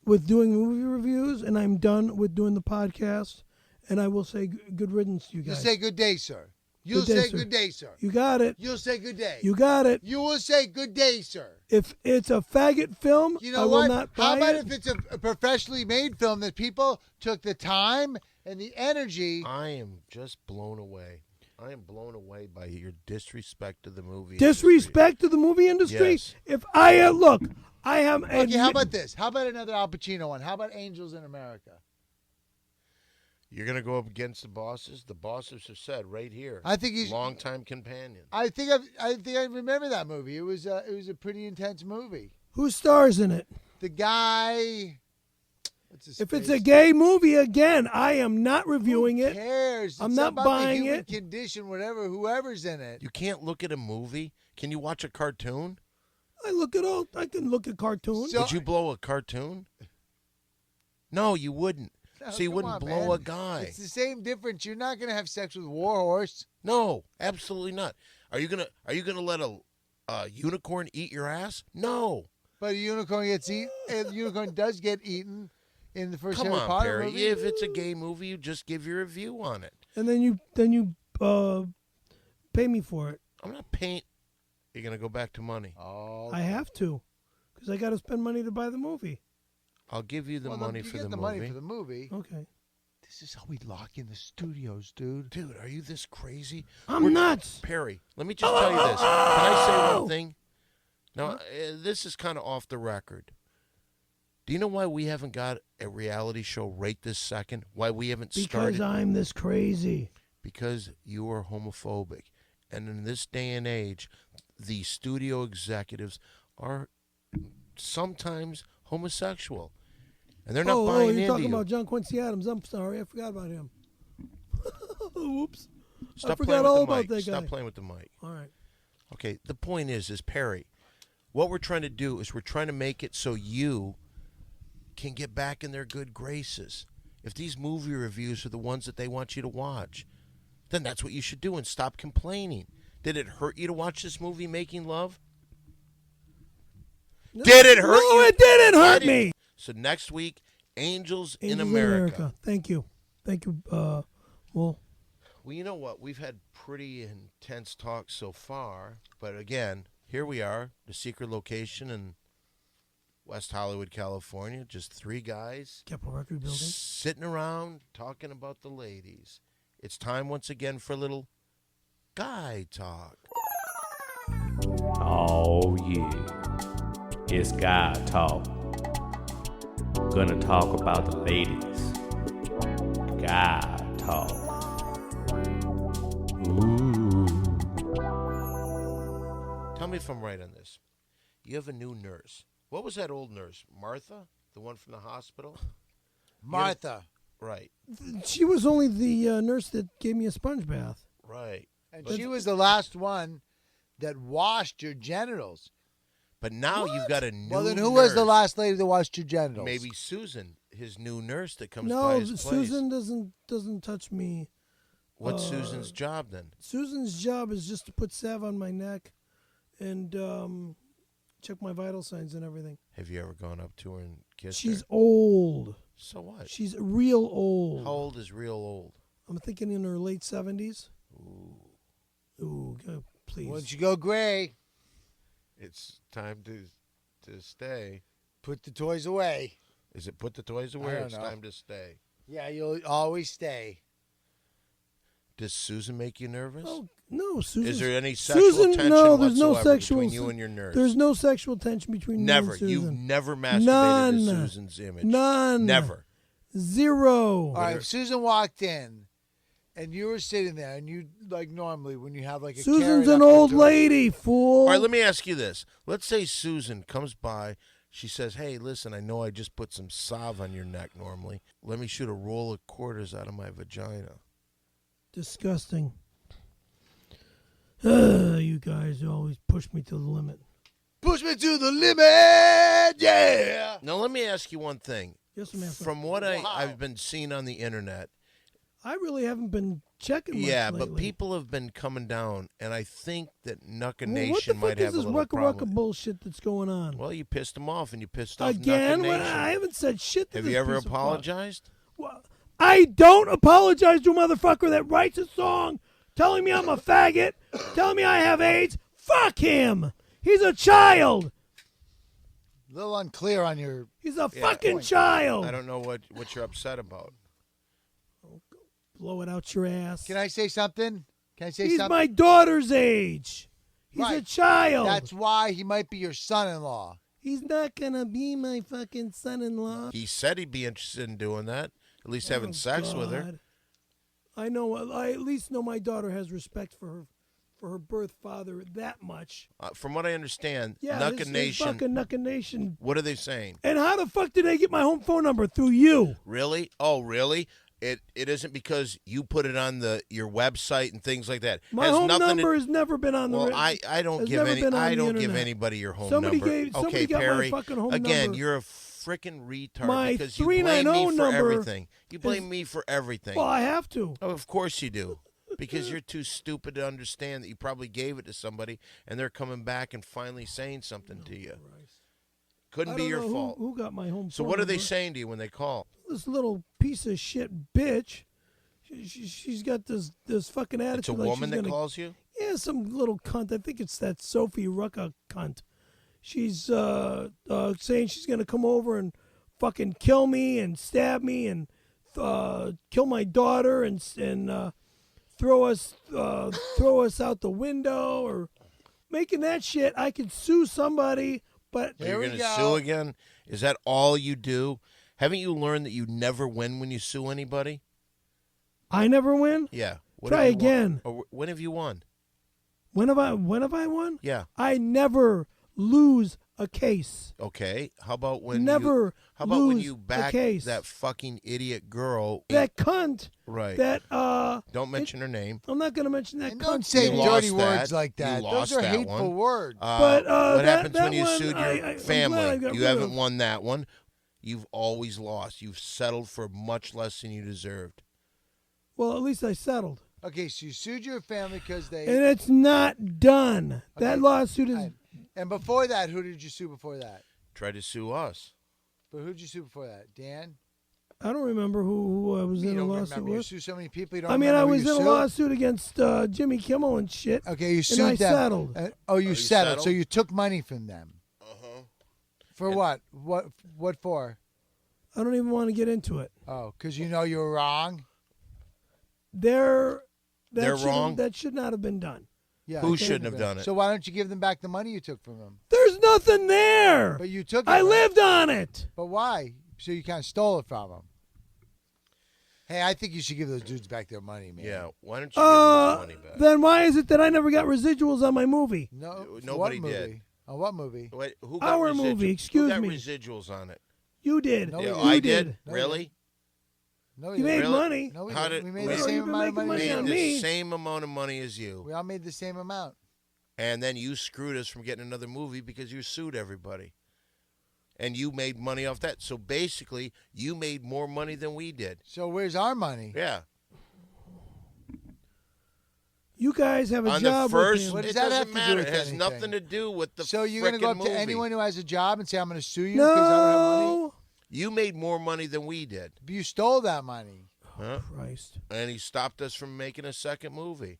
Speaker 2: with doing movie reviews, and I'm done with doing the podcast. And I will say good riddance to you
Speaker 4: You
Speaker 2: guys.
Speaker 4: say good day, sir. You'll
Speaker 2: Good day,
Speaker 4: say
Speaker 2: sir.
Speaker 4: good day, sir.
Speaker 2: You got it.
Speaker 4: You'll say good day.
Speaker 2: You got it.
Speaker 4: You will say good day, sir.
Speaker 2: If it's a faggot film,
Speaker 4: You
Speaker 2: I
Speaker 4: know
Speaker 2: will
Speaker 4: what?
Speaker 2: not buy
Speaker 4: How about
Speaker 2: it.
Speaker 4: if it's a professionally made film that people took the time and the energy?
Speaker 3: I am just blown away. I am blown away by your disrespect to the movie
Speaker 2: Disrespect to the movie industry?
Speaker 3: Yes.
Speaker 2: If I look, I have a
Speaker 4: Okay, how about this? How about another Al Pacino one? How about Angels in America?
Speaker 3: You're going to go up against the bosses? The bosses have said right here.
Speaker 4: I think he's
Speaker 3: Longtime Companion.
Speaker 4: I think I remember that movie. It was a pretty intense movie.
Speaker 2: who stars in it.
Speaker 4: The guy. What's his
Speaker 2: If it's
Speaker 4: face?
Speaker 2: a gay movie, again, I am not reviewing
Speaker 4: Who
Speaker 2: it.
Speaker 4: cares?
Speaker 2: I'm
Speaker 4: It's
Speaker 2: not
Speaker 4: about
Speaker 2: buying
Speaker 4: the human
Speaker 2: it.
Speaker 4: Condition, whatever, whoever's in it.
Speaker 3: You can't look at a movie. Can you watch a cartoon?
Speaker 2: I can look at cartoons.
Speaker 4: So-
Speaker 3: Would you blow a cartoon? No, you wouldn't.
Speaker 4: No,
Speaker 3: So you
Speaker 4: come
Speaker 3: wouldn't
Speaker 4: on,
Speaker 3: blow
Speaker 4: man.
Speaker 3: a guy.
Speaker 4: It's the same difference. You're not gonna have sex with Warhorse.
Speaker 3: No, absolutely not. Are you gonna let a unicorn eat your ass? No.
Speaker 4: But a unicorn gets eaten. A unicorn does get eaten in the first
Speaker 3: Come
Speaker 4: Harry
Speaker 3: on,
Speaker 4: Potter
Speaker 3: Perry.
Speaker 4: movie.
Speaker 3: If it's a gay movie, you just give your review on it.
Speaker 2: And then you pay me for it.
Speaker 3: I'm not paying. You're gonna go back to money.
Speaker 4: Oh,
Speaker 2: I have to, because I got to spend money to buy the movie.
Speaker 3: I'll give you the
Speaker 4: well,
Speaker 3: money
Speaker 4: you
Speaker 3: for
Speaker 4: get
Speaker 3: the
Speaker 4: the
Speaker 3: movie.
Speaker 4: money for the movie.
Speaker 2: Okay.
Speaker 4: This is how we lock in the studios, dude.
Speaker 3: Dude, are you this crazy?
Speaker 2: I'm nuts.
Speaker 3: Perry, let me just tell you this. Can I say
Speaker 2: Oh!
Speaker 3: one thing? Now, this is kind of off the record. Do you know why we haven't got a reality show right this second? Why we haven't
Speaker 2: Because
Speaker 3: started?
Speaker 2: I'm this crazy.
Speaker 3: Because you are homophobic. And in this day and age, the studio executives are sometimes homosexual. And they're not buying
Speaker 2: you're
Speaker 3: into
Speaker 2: talking
Speaker 3: you.
Speaker 2: about John Quincy Adams. I'm sorry, I forgot about him. Whoops.
Speaker 3: Stop
Speaker 2: forgot
Speaker 3: playing with
Speaker 2: all
Speaker 3: the
Speaker 2: about
Speaker 3: mic.
Speaker 2: that
Speaker 3: Stop
Speaker 2: guy.
Speaker 3: playing with the mic.
Speaker 2: All right.
Speaker 3: Okay, the point is Perry, what we're trying to do is we're trying to make it so you can get back in their good graces. If these movie reviews are the ones that they want you to watch, then that's what you should do and stop complaining. Did it hurt you to watch this movie, Making Love? Did it hurt you?
Speaker 2: No, it didn't
Speaker 3: Why
Speaker 2: hurt
Speaker 3: did-
Speaker 2: me.
Speaker 3: So next week, Angels in
Speaker 2: Angels
Speaker 3: America.
Speaker 2: Thank you. Well,
Speaker 3: Well, you know what? We've had pretty intense talks so far, but again, here we are, the secret location in West Hollywood, California. Just three guys
Speaker 2: Capitol Record Building.
Speaker 3: sitting around talking about the ladies. It's time once again for a little guy talk.
Speaker 6: Oh yeah, it's guy talk. Gonna talk about the ladies. Guy talk. Ooh.
Speaker 3: Tell me if I'm right on this. You have a new nurse. What was that old nurse? Martha? The one from the hospital?
Speaker 4: Martha.
Speaker 3: Right,
Speaker 2: She was only the nurse that gave me a sponge bath.
Speaker 3: right.
Speaker 4: And
Speaker 3: But-
Speaker 4: she was the last one that washed your genitals.
Speaker 3: But now you've got a new
Speaker 4: Well, then who was the
Speaker 3: nurse.
Speaker 4: last lady that washed your genitals?
Speaker 3: Maybe Susan, his new nurse that comes by
Speaker 2: No,
Speaker 3: his place.
Speaker 2: Susan doesn't touch me.
Speaker 3: What's Susan's job then?
Speaker 2: Susan's job is just to put salve on my neck and check my vital signs and everything.
Speaker 3: Have you ever gone up to her and kissed
Speaker 2: She's
Speaker 3: her?
Speaker 2: old.
Speaker 3: So what?
Speaker 2: She's real old.
Speaker 3: How old is real old?
Speaker 2: I'm thinking in her late 70s. Ooh, please.
Speaker 4: Once you go gray,
Speaker 3: It's time to stay.
Speaker 4: put the toys away.
Speaker 3: Is it put the toys away? Or
Speaker 4: don't
Speaker 3: it's
Speaker 4: know.
Speaker 3: time to stay.
Speaker 4: Yeah, you'll always stay.
Speaker 3: Does Susan make you nervous?
Speaker 2: Oh, no, Susan.
Speaker 3: Is there any sexual tension
Speaker 2: no, there's no
Speaker 3: whatsoever
Speaker 2: sexual.
Speaker 3: between you and your nurse?
Speaker 2: There's no sexual tension between
Speaker 3: Never.
Speaker 2: me and Susan.
Speaker 3: You've never masturbated
Speaker 2: None.
Speaker 3: to Susan's image.
Speaker 2: None.
Speaker 3: Never.
Speaker 2: Zero.
Speaker 4: All right, if Susan walked in and you were sitting there and you, like normally when you have like a
Speaker 2: Susan's
Speaker 4: carrot
Speaker 2: an
Speaker 4: up your
Speaker 2: old
Speaker 4: door-
Speaker 2: lady, fool.
Speaker 3: All right, let me ask you this. Let's say Susan comes by, She says, hey, listen, I know I just put some salve on your neck normally. Let me shoot a roll of quarters out of my vagina.
Speaker 2: Disgusting. You guys always push me to the limit.
Speaker 4: Push me to the limit, yeah.
Speaker 3: Now, let me ask you one thing.
Speaker 2: Yes, ma'am.
Speaker 3: From what I've been seeing on the internet,
Speaker 2: I really haven't been checking much
Speaker 3: yeah,
Speaker 2: lately.
Speaker 3: but people have been coming down, and I think that Nucka
Speaker 2: Well,
Speaker 3: Nation might have a little
Speaker 2: what the fuck
Speaker 3: problem.
Speaker 2: is this rucka bullshit that's going on?
Speaker 3: Well, you pissed them off, and you pissed off
Speaker 2: Again?
Speaker 3: Nucka
Speaker 2: Well,
Speaker 3: Nation.
Speaker 2: I haven't said shit to
Speaker 3: Have
Speaker 2: this
Speaker 3: you ever
Speaker 2: piece of fuck.
Speaker 3: apologized?
Speaker 2: Well, I don't apologize to a motherfucker that writes a song telling me I'm a faggot, telling me I have AIDS. Fuck him. He's a child.
Speaker 4: A little unclear on your.
Speaker 2: He's a
Speaker 3: Yeah,
Speaker 2: fucking
Speaker 4: point.
Speaker 2: child.
Speaker 3: I don't know what you're upset about.
Speaker 2: Blow it out your ass.
Speaker 4: Can I say something? Can I say
Speaker 2: He's
Speaker 4: something?
Speaker 2: my daughter's age. He's a
Speaker 4: Right.
Speaker 2: child.
Speaker 4: That's why he might be your son-in-law.
Speaker 2: He's not gonna be my fucking son-in-law.
Speaker 3: He said he'd be interested in doing that, at least having sex with her.
Speaker 2: God. I know. I at least know my daughter has respect for her birth father that much.
Speaker 3: From what I understand,
Speaker 2: Yeah,
Speaker 3: Nucka
Speaker 2: his
Speaker 3: Nation,
Speaker 2: fucking Nucka Nation.
Speaker 3: what are they saying?
Speaker 2: And how the fuck did they get my home phone number through you?
Speaker 3: Really? Oh, really? It isn't because you put it on your website and things like that.
Speaker 2: My
Speaker 3: Has
Speaker 2: home
Speaker 3: nothing
Speaker 2: number
Speaker 3: to,
Speaker 2: has never been on the.
Speaker 3: Well, I don't
Speaker 2: has
Speaker 3: give
Speaker 2: never
Speaker 3: any
Speaker 2: been on
Speaker 3: I
Speaker 2: the
Speaker 3: don't give
Speaker 2: internet.
Speaker 3: anybody your home
Speaker 2: Somebody
Speaker 3: number.
Speaker 2: somebody got
Speaker 3: Perry.
Speaker 2: my fucking home
Speaker 3: Again,
Speaker 2: number.
Speaker 3: you're a freaking retard
Speaker 2: My
Speaker 3: because you blame
Speaker 2: 390
Speaker 3: me for
Speaker 2: number
Speaker 3: everything. You blame me for everything.
Speaker 2: Well, I have to.
Speaker 3: Oh, of course you do. Because you're too stupid to understand that you probably gave it to somebody and they're coming back and finally saying something to you. Couldn't
Speaker 2: I
Speaker 3: be
Speaker 2: don't
Speaker 3: your
Speaker 2: know
Speaker 3: fault.
Speaker 2: Who got my home
Speaker 3: So
Speaker 2: phone
Speaker 3: what are they
Speaker 2: number.
Speaker 3: saying to you when they call?
Speaker 2: This little piece of shit bitch. She's got this fucking attitude.
Speaker 3: It's a
Speaker 2: like
Speaker 3: woman
Speaker 2: she's
Speaker 3: that
Speaker 2: gonna,
Speaker 3: calls you?
Speaker 2: Yeah, some little cunt. I think it's that Sophie Rucka cunt. She's saying she's gonna come over and fucking kill me and stab me and kill my daughter and throw us out the window or making that shit. I could sue somebody, but
Speaker 3: You're going to sue again? Is that all you do? Haven't you learned that you never win when you sue anybody?
Speaker 2: I never win.
Speaker 3: Yeah. What
Speaker 2: Try
Speaker 3: have you won?
Speaker 2: again.
Speaker 3: Or when have you won?
Speaker 2: When have I won?
Speaker 3: Yeah.
Speaker 2: I never lose a case.
Speaker 3: Okay. How about when
Speaker 2: Never
Speaker 3: how about when
Speaker 2: lose
Speaker 3: you
Speaker 2: a
Speaker 3: back
Speaker 2: case.
Speaker 3: that fucking idiot girl?
Speaker 2: That cunt.
Speaker 3: Right.
Speaker 2: That
Speaker 3: Don't mention her name.
Speaker 2: I'm not gonna mention that
Speaker 4: And
Speaker 2: cunt.
Speaker 4: don't say
Speaker 3: You
Speaker 4: dirty
Speaker 3: lost
Speaker 4: words
Speaker 3: that.
Speaker 4: like
Speaker 3: You
Speaker 4: that.
Speaker 3: lost
Speaker 4: Those are
Speaker 3: that
Speaker 4: hateful
Speaker 3: one.
Speaker 4: words.
Speaker 2: But,
Speaker 3: what happens
Speaker 2: that
Speaker 3: when you
Speaker 2: one,
Speaker 3: sued
Speaker 2: I'm
Speaker 3: your
Speaker 2: glad I
Speaker 3: family?
Speaker 2: got
Speaker 3: You
Speaker 2: rid
Speaker 3: haven't
Speaker 2: of.
Speaker 3: won that one. You've always lost. You've settled for much less than you deserved.
Speaker 2: Well, at least I settled.
Speaker 4: Okay, so you sued your family because they.
Speaker 2: And it's not done. That
Speaker 4: Okay.
Speaker 2: lawsuit is.
Speaker 4: And before that, who did you sue before that?
Speaker 3: Tried to sue us.
Speaker 4: But who did you sue before that? Dan?
Speaker 2: I don't remember who I was
Speaker 4: You
Speaker 2: in a
Speaker 4: don't
Speaker 2: lawsuit
Speaker 4: remember. You
Speaker 2: with.
Speaker 4: sue so many people. You don't
Speaker 2: I mean, I
Speaker 4: remember who
Speaker 2: was
Speaker 4: you
Speaker 2: in a
Speaker 4: sued?
Speaker 2: lawsuit against Jimmy Kimmel and shit.
Speaker 4: Okay, you
Speaker 2: and
Speaker 4: sued
Speaker 2: I
Speaker 4: them.
Speaker 2: settled.
Speaker 4: You settled. So
Speaker 3: settled?
Speaker 4: you took money from them.
Speaker 3: Uh-huh.
Speaker 4: For what? What for?
Speaker 2: I don't even want to get into it.
Speaker 4: Oh, because you know you were wrong?
Speaker 3: They're wrong?
Speaker 2: That should not have been done.
Speaker 4: Yeah.
Speaker 3: Who
Speaker 4: it
Speaker 3: shouldn't
Speaker 4: couldn't
Speaker 3: have done it?
Speaker 4: So why don't you give them back the money you took from them?
Speaker 2: There's nothing there.
Speaker 4: But you took it.
Speaker 2: I
Speaker 4: right?
Speaker 2: lived on it.
Speaker 4: But why? So you kind of stole it from them. Hey, I think you should give those dudes back their money, man.
Speaker 3: Yeah. Why don't you give them this money back?
Speaker 2: Then why is it that I never got residuals on my movie?
Speaker 4: No,
Speaker 3: Nobody
Speaker 4: what
Speaker 3: did.
Speaker 4: movie? On what movie?
Speaker 3: Wait, who got
Speaker 2: Our
Speaker 3: residuals?
Speaker 2: movie, excuse
Speaker 3: who got
Speaker 2: me.
Speaker 3: residuals on it?
Speaker 2: You did.
Speaker 4: No,
Speaker 3: Yeah,
Speaker 4: we
Speaker 2: you
Speaker 3: I
Speaker 2: did.
Speaker 3: did.
Speaker 4: No,
Speaker 3: really?
Speaker 4: No,
Speaker 2: You made
Speaker 3: Really?
Speaker 2: money.
Speaker 4: No, we
Speaker 3: How
Speaker 4: didn't.
Speaker 3: did-
Speaker 4: We made
Speaker 3: Well,
Speaker 4: the same
Speaker 2: you've been
Speaker 4: amount of
Speaker 2: making
Speaker 4: money.
Speaker 2: money
Speaker 4: as
Speaker 2: on
Speaker 4: you.
Speaker 2: me.
Speaker 3: The same amount of money as you.
Speaker 4: We all made the same amount.
Speaker 3: And then you screwed us from getting another movie because you sued everybody. And you made money off that. So basically, you made more money than we did.
Speaker 4: So where's our money?
Speaker 3: Yeah.
Speaker 2: You guys have a
Speaker 3: On the
Speaker 2: job
Speaker 3: first,
Speaker 2: with him.
Speaker 4: What does
Speaker 3: it
Speaker 4: that
Speaker 3: doesn't
Speaker 4: have to do
Speaker 3: matter.
Speaker 4: with
Speaker 3: It has
Speaker 4: anything?
Speaker 3: nothing to do with the
Speaker 4: So you're going to go
Speaker 3: frickin'
Speaker 4: up
Speaker 3: movie.
Speaker 4: to anyone who has a job and say, I'm going to sue you because I don't have money?
Speaker 2: No.
Speaker 3: You made more money than we did.
Speaker 4: But you stole that money.
Speaker 3: Huh?
Speaker 2: Christ.
Speaker 3: And he stopped us from making a second movie.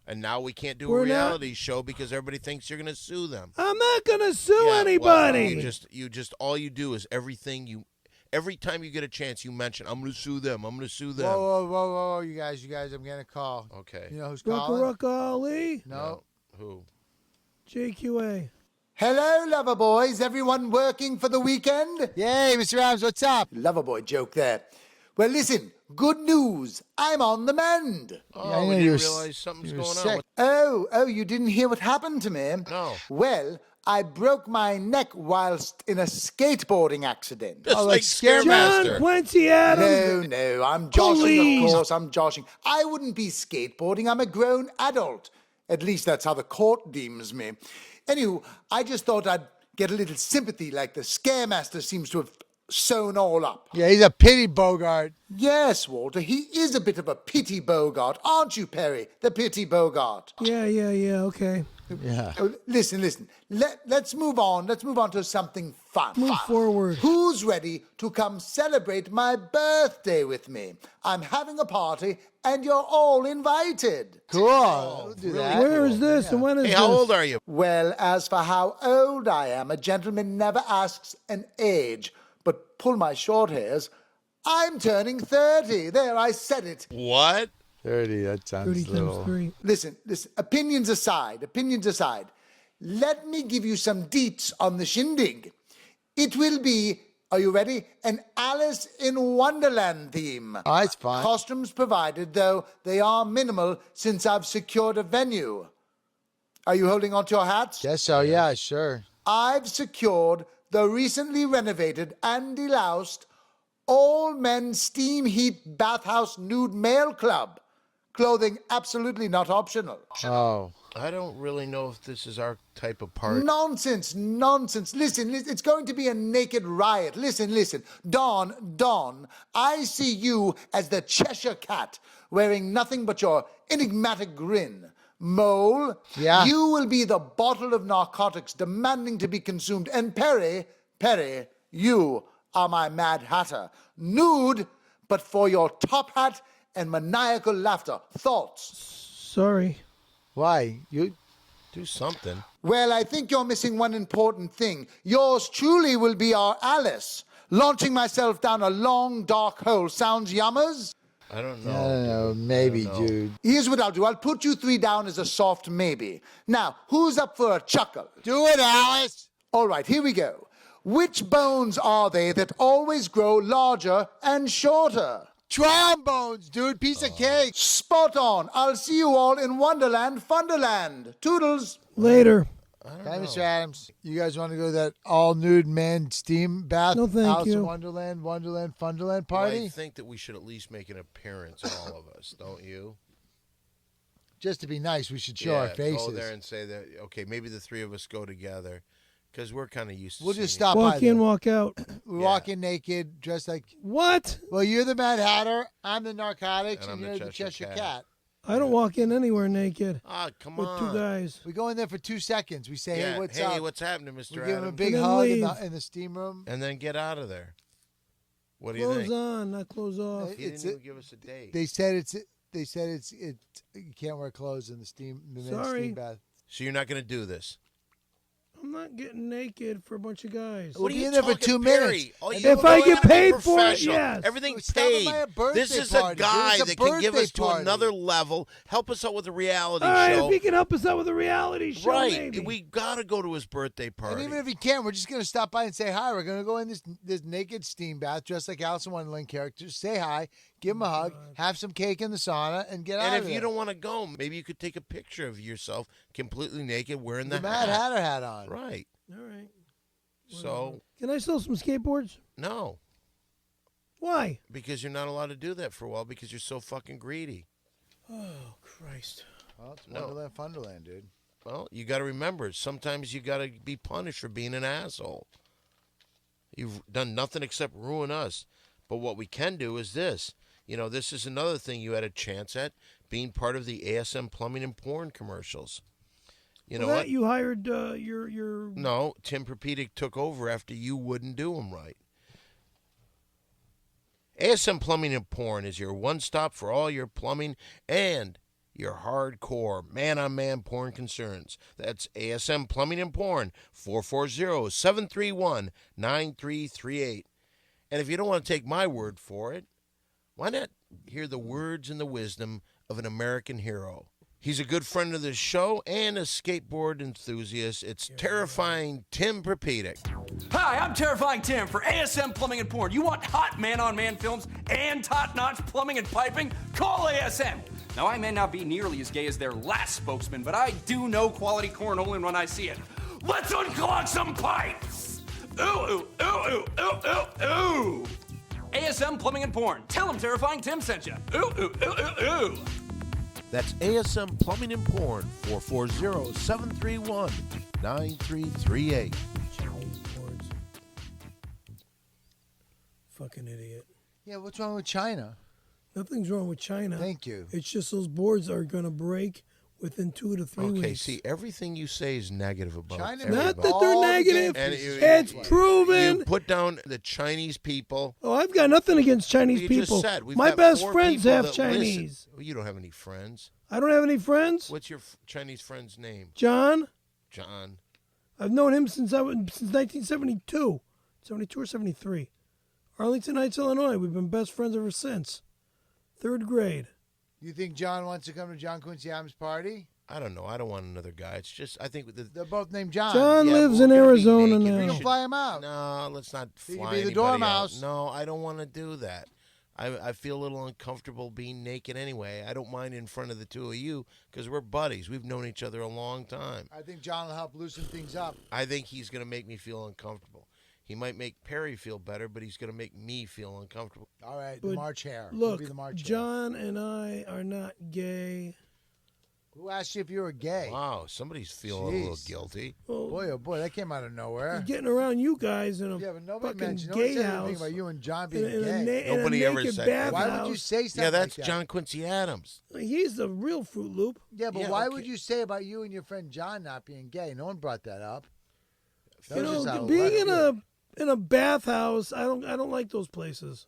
Speaker 3: And now we can't do
Speaker 2: We're
Speaker 3: a
Speaker 2: not-
Speaker 3: reality show because everybody thinks you're going to sue them.
Speaker 2: I'm not gonna sue
Speaker 3: Yeah, well,
Speaker 2: anybody.
Speaker 3: you just all you do is every time you get a chance, you mention, I'm going to sue them. I'm going to sue them.
Speaker 4: Whoa, you guys, I'm getting a call.
Speaker 3: Okay.
Speaker 4: You know who's
Speaker 2: Rucka
Speaker 4: calling?
Speaker 2: Rucka Ali.
Speaker 4: No.
Speaker 3: Who?
Speaker 2: JQA.
Speaker 7: Hello, lover boys. Everyone working for the weekend?
Speaker 4: Yay, Mr. Adams, what's up?
Speaker 7: Lover boy joke there. Well, listen, Good news. I'm on the mend.
Speaker 3: Oh,
Speaker 4: Yeah, I
Speaker 3: we
Speaker 4: know
Speaker 3: didn't
Speaker 4: you're
Speaker 3: realize something's
Speaker 4: you're
Speaker 3: going
Speaker 4: sick.
Speaker 3: on.
Speaker 7: Oh, you didn't hear what happened to me?
Speaker 3: No.
Speaker 7: Well, I broke my neck whilst in a skateboarding accident.
Speaker 3: Just
Speaker 4: Oh,
Speaker 3: like
Speaker 4: like Scary
Speaker 2: John
Speaker 3: Scaremaster.
Speaker 2: Quincy Adams.
Speaker 7: No, I'm joshing,
Speaker 2: Please.
Speaker 7: of course, I'm joshing. I wouldn't be skateboarding, I'm a grown adult. At least that's how the court deems me. Anywho, I just thought I'd get a little sympathy like the Scaremaster seems to have sewn all up.
Speaker 4: Yeah, he's a pity Bogart.
Speaker 7: Yes, Walter, he is a bit of a pity Bogart, aren't you, Perry? The pity Bogart.
Speaker 2: Yeah, okay.
Speaker 4: Yeah.
Speaker 7: Oh, listen. Let's move on. Let's move on to something fun.
Speaker 2: Move forward.
Speaker 7: Who's ready to come celebrate my birthday with me? I'm having a party, and you're all invited.
Speaker 4: Cool. We'll do that.
Speaker 2: Where is this and when is
Speaker 3: Hey,
Speaker 2: this?
Speaker 3: how old are you?
Speaker 7: Well, as for how old I am, a gentleman never asks an age, but pull my short hairs. I'm turning 30. There, I said it.
Speaker 3: What?
Speaker 4: 30, that sounds
Speaker 2: 30
Speaker 4: little.
Speaker 2: times 3.
Speaker 7: Listen, opinions aside. Let me give you some deets on the shindig. It will be, are you ready? An Alice in Wonderland theme.
Speaker 4: Oh, that's fine.
Speaker 7: Costumes provided, though they are minimal since I've secured a venue. Are you holding on to your hats?
Speaker 4: Guess so, yeah, sure.
Speaker 7: I've secured the recently renovated and deloused all-men steam heat bathhouse nude male club. Clothing absolutely not optional.
Speaker 4: Oh.
Speaker 3: I don't really know if this is our type of party.
Speaker 7: Nonsense. Listen, it's going to be a naked riot. Listen. Don, I see you as the Cheshire Cat, wearing nothing but your enigmatic grin. Mole,
Speaker 4: Yeah.
Speaker 7: you will be the bottle of narcotics demanding to be consumed. And Perry, you are my Mad Hatter. Nude, but for your top hat and maniacal laughter. Thoughts?
Speaker 2: Sorry.
Speaker 4: Why? You
Speaker 3: Do something.
Speaker 7: Well, I think you're missing one important thing. Yours truly will be our Alice. Launching myself down a long, dark hole sounds yummers?
Speaker 3: I don't know.
Speaker 4: I don't know,
Speaker 3: dude.
Speaker 4: maybe,
Speaker 3: I don't know.
Speaker 4: dude.
Speaker 7: Here's what I'll do. I'll put you 3 down as a soft maybe. Now, who's up for a chuckle?
Speaker 4: Do it, Alice.
Speaker 7: All right, here we go. Which bones are they that always grow larger and shorter?
Speaker 4: Trombones, dude. Piece of cake.
Speaker 7: Spot on. I'll see you all in Wonderland, Funderland. Toodles.
Speaker 2: Later.
Speaker 4: Hi, Mr. Adams. You guys want to go to that all-nude man steam bath?
Speaker 2: No, thank
Speaker 4: Alice in
Speaker 2: you.
Speaker 4: Wonderland, Funderland
Speaker 3: Well,
Speaker 4: party?
Speaker 3: I think that we should at least make an appearance, all of us, don't you?
Speaker 4: Just to be nice, we should show our faces.
Speaker 3: Go there and say that, okay, maybe the 3 of us go together, because we're kind of used to
Speaker 4: We'll just
Speaker 3: seeing
Speaker 4: stop by
Speaker 2: Walk in,
Speaker 4: there.
Speaker 2: walk out.
Speaker 4: We
Speaker 3: Yeah.
Speaker 4: walk in naked, dressed like...
Speaker 2: What?
Speaker 4: Well, you're the Mad Hatter, I'm the narcotics,
Speaker 3: And
Speaker 4: and,
Speaker 3: I'm
Speaker 4: you're
Speaker 3: the
Speaker 4: the
Speaker 3: Cheshire
Speaker 4: Cheshire
Speaker 3: Cat.
Speaker 4: Cat.
Speaker 2: I don't walk in anywhere naked
Speaker 3: Ah, come
Speaker 2: with
Speaker 3: on.
Speaker 2: 2 guys.
Speaker 4: We go in there for 2 seconds. We say,
Speaker 3: Yeah,
Speaker 4: hey, what's
Speaker 3: hey,
Speaker 4: up?
Speaker 3: what's happening,
Speaker 4: We
Speaker 3: Mr.
Speaker 4: give him a
Speaker 3: Adams?
Speaker 4: big
Speaker 2: And then
Speaker 4: hug
Speaker 2: leave.
Speaker 4: in the steam room.
Speaker 3: And then get out of there. What do you
Speaker 2: Clothes
Speaker 3: think?
Speaker 2: on, not clothes off.
Speaker 3: He
Speaker 4: It's
Speaker 3: didn't
Speaker 4: a-
Speaker 3: even give us a date.
Speaker 4: They said it's you can't wear clothes in the men's
Speaker 2: Sorry.
Speaker 4: steam bath.
Speaker 3: So you're not going to do this?
Speaker 2: I'm not getting naked for a bunch of guys.
Speaker 4: We'll
Speaker 3: What are
Speaker 4: be
Speaker 3: you
Speaker 4: in there for
Speaker 3: talking,
Speaker 4: 2
Speaker 3: Perry?
Speaker 4: minutes.
Speaker 3: Oh,
Speaker 4: And
Speaker 3: you
Speaker 4: then
Speaker 2: If
Speaker 3: know
Speaker 2: I
Speaker 3: what?
Speaker 2: get
Speaker 3: You gotta be
Speaker 2: paid for it,
Speaker 3: professional.
Speaker 2: yes.
Speaker 3: Everything's
Speaker 4: Stop at
Speaker 3: paid.
Speaker 4: my birthday
Speaker 3: This is
Speaker 4: party,
Speaker 3: a guy
Speaker 4: dude. It's a
Speaker 3: that can give
Speaker 4: birthday
Speaker 3: us to
Speaker 4: party.
Speaker 3: another level, help us out with a reality
Speaker 2: All right,
Speaker 3: show.
Speaker 2: if he can help us out with a reality show,
Speaker 3: Right.
Speaker 2: maybe.
Speaker 3: We got to go to his birthday
Speaker 4: And
Speaker 3: party.
Speaker 4: even if he can't, we're just gonna stop by and say hi. We're gonna go in this naked steam bath, dressed like Alice in Wonderland characters. Say hi, give him a hug, have some cake in the sauna, and get out
Speaker 3: And
Speaker 4: of
Speaker 3: if
Speaker 4: there.
Speaker 3: you don't want to go, maybe you could take a picture of yourself completely naked wearing the
Speaker 4: Mad
Speaker 3: hat.
Speaker 4: Hatter hat on.
Speaker 3: Right.
Speaker 2: All right.
Speaker 3: So,
Speaker 2: Can I sell some skateboards?
Speaker 3: no,
Speaker 2: Why?
Speaker 3: because you're not allowed to do that for a while because you're so fucking greedy.
Speaker 2: Oh, Christ.
Speaker 4: Well, it's
Speaker 3: No.
Speaker 4: Wonderland, Funderland, dude.
Speaker 3: Well, you got to remember, sometimes you got to be punished for being an asshole. You've done nothing except ruin us. But what we can do is this. You know, this is another thing you had a chance at, being part of the ASM plumbing and porn commercials. You know
Speaker 2: Well,
Speaker 3: what?
Speaker 2: that you hired your
Speaker 3: No, Tim Perpedic took over after you wouldn't do him right. ASM Plumbing and Porn is your one-stop for all your plumbing and your hardcore man-on-man porn concerns. That's ASM Plumbing and Porn, 440-731-9338. And if you don't want to take my word for it, why not hear the words and the wisdom of an American hero? He's a good friend of the show and a skateboard enthusiast. It's terrifying Tim Perpedic.
Speaker 8: Hi, I'm Terrifying Tim for ASM Plumbing and Porn. You want hot man-on-man films and top-notch plumbing and piping? Call ASM. Now, I may not be nearly as gay as their last spokesman, but I do know quality cornholing when I see it. Let's unclog some pipes! Ooh, ooh, ooh, ooh, ooh, ooh, ooh! ASM Plumbing and Porn. Tell them Terrifying Tim sent you. Ooh, ooh, ooh, ooh, ooh!
Speaker 3: That's ASM Plumbing and Porn, 440-731-9338.
Speaker 2: Chinese boards. Fucking idiot.
Speaker 4: Yeah, what's wrong with China?
Speaker 2: Nothing's wrong with China.
Speaker 4: Thank you.
Speaker 2: It's just those boards are going to break within 2 to 3 weeks.
Speaker 3: Okay, see, everything you say is negative about
Speaker 4: China-
Speaker 3: everybody.
Speaker 2: Not that
Speaker 4: All
Speaker 2: they're
Speaker 4: the
Speaker 2: negative.
Speaker 3: And
Speaker 2: It's proven.
Speaker 3: You put down the Chinese people.
Speaker 2: Oh, I've got nothing against Chinese
Speaker 3: You
Speaker 2: people.
Speaker 3: just said we've
Speaker 2: My
Speaker 3: got
Speaker 2: best
Speaker 3: 4
Speaker 2: friend's
Speaker 3: people
Speaker 2: half
Speaker 3: that
Speaker 2: Chinese.
Speaker 3: listen. Well, you don't have any friends.
Speaker 2: I don't have any friends.
Speaker 3: What's your Chinese friend's name?
Speaker 2: John.
Speaker 3: John.
Speaker 2: I've known him since 1972, 72 or 73. Arlington Heights, Illinois. We've been best friends ever since. 3rd grade.
Speaker 4: You think John wants to come to John Quincy Adams' party?
Speaker 3: I don't know. I don't want another guy. It's just I think
Speaker 4: They're both named John.
Speaker 2: John
Speaker 3: Yeah,
Speaker 2: lives
Speaker 3: but
Speaker 2: in
Speaker 3: we're gonna be
Speaker 2: Arizona
Speaker 3: naked.
Speaker 4: We
Speaker 2: now.
Speaker 4: can fly him out.
Speaker 3: No, let's not
Speaker 4: He
Speaker 3: fly
Speaker 4: could be the
Speaker 3: anybody
Speaker 4: dormouse.
Speaker 3: out. No, I don't want to do that. I feel a little uncomfortable being naked anyway. I don't mind in front of the two of you because we're buddies. We've known each other a long time.
Speaker 4: I think John will help loosen things up.
Speaker 3: I think he's going to make me feel uncomfortable. He might make Perry feel better, but he's going to make me feel uncomfortable.
Speaker 4: All right, the
Speaker 2: But
Speaker 4: March hare.
Speaker 2: Look,
Speaker 4: We'll be the March hare.
Speaker 2: John and I are not gay.
Speaker 4: Who asked you if you were gay?
Speaker 3: Wow, somebody's feeling a little
Speaker 4: Jeez.
Speaker 3: guilty.
Speaker 2: Well,
Speaker 4: Boy, oh boy, that came out of nowhere.
Speaker 2: getting around you guys in a
Speaker 4: Yeah, but nobody
Speaker 2: fucking
Speaker 4: mentioned. Nobody
Speaker 2: gay
Speaker 4: said
Speaker 2: house.
Speaker 4: anything about you and John
Speaker 2: in
Speaker 4: being
Speaker 2: a, in a,
Speaker 4: gay.
Speaker 2: in a
Speaker 3: Nobody ever
Speaker 2: naked
Speaker 3: said that.
Speaker 2: bathhouse.
Speaker 4: Why would you say something
Speaker 3: Yeah, that's
Speaker 4: like that?
Speaker 3: John Quincy Adams.
Speaker 2: He's the real Fruit Loop.
Speaker 4: Yeah, but
Speaker 3: Yeah,
Speaker 4: why
Speaker 3: okay.
Speaker 4: would you say about you and your friend John not being gay? No one brought that up. That
Speaker 2: You
Speaker 4: was just out
Speaker 2: know,
Speaker 4: of
Speaker 2: being
Speaker 4: left
Speaker 2: in a bathhouse, I don't like those places.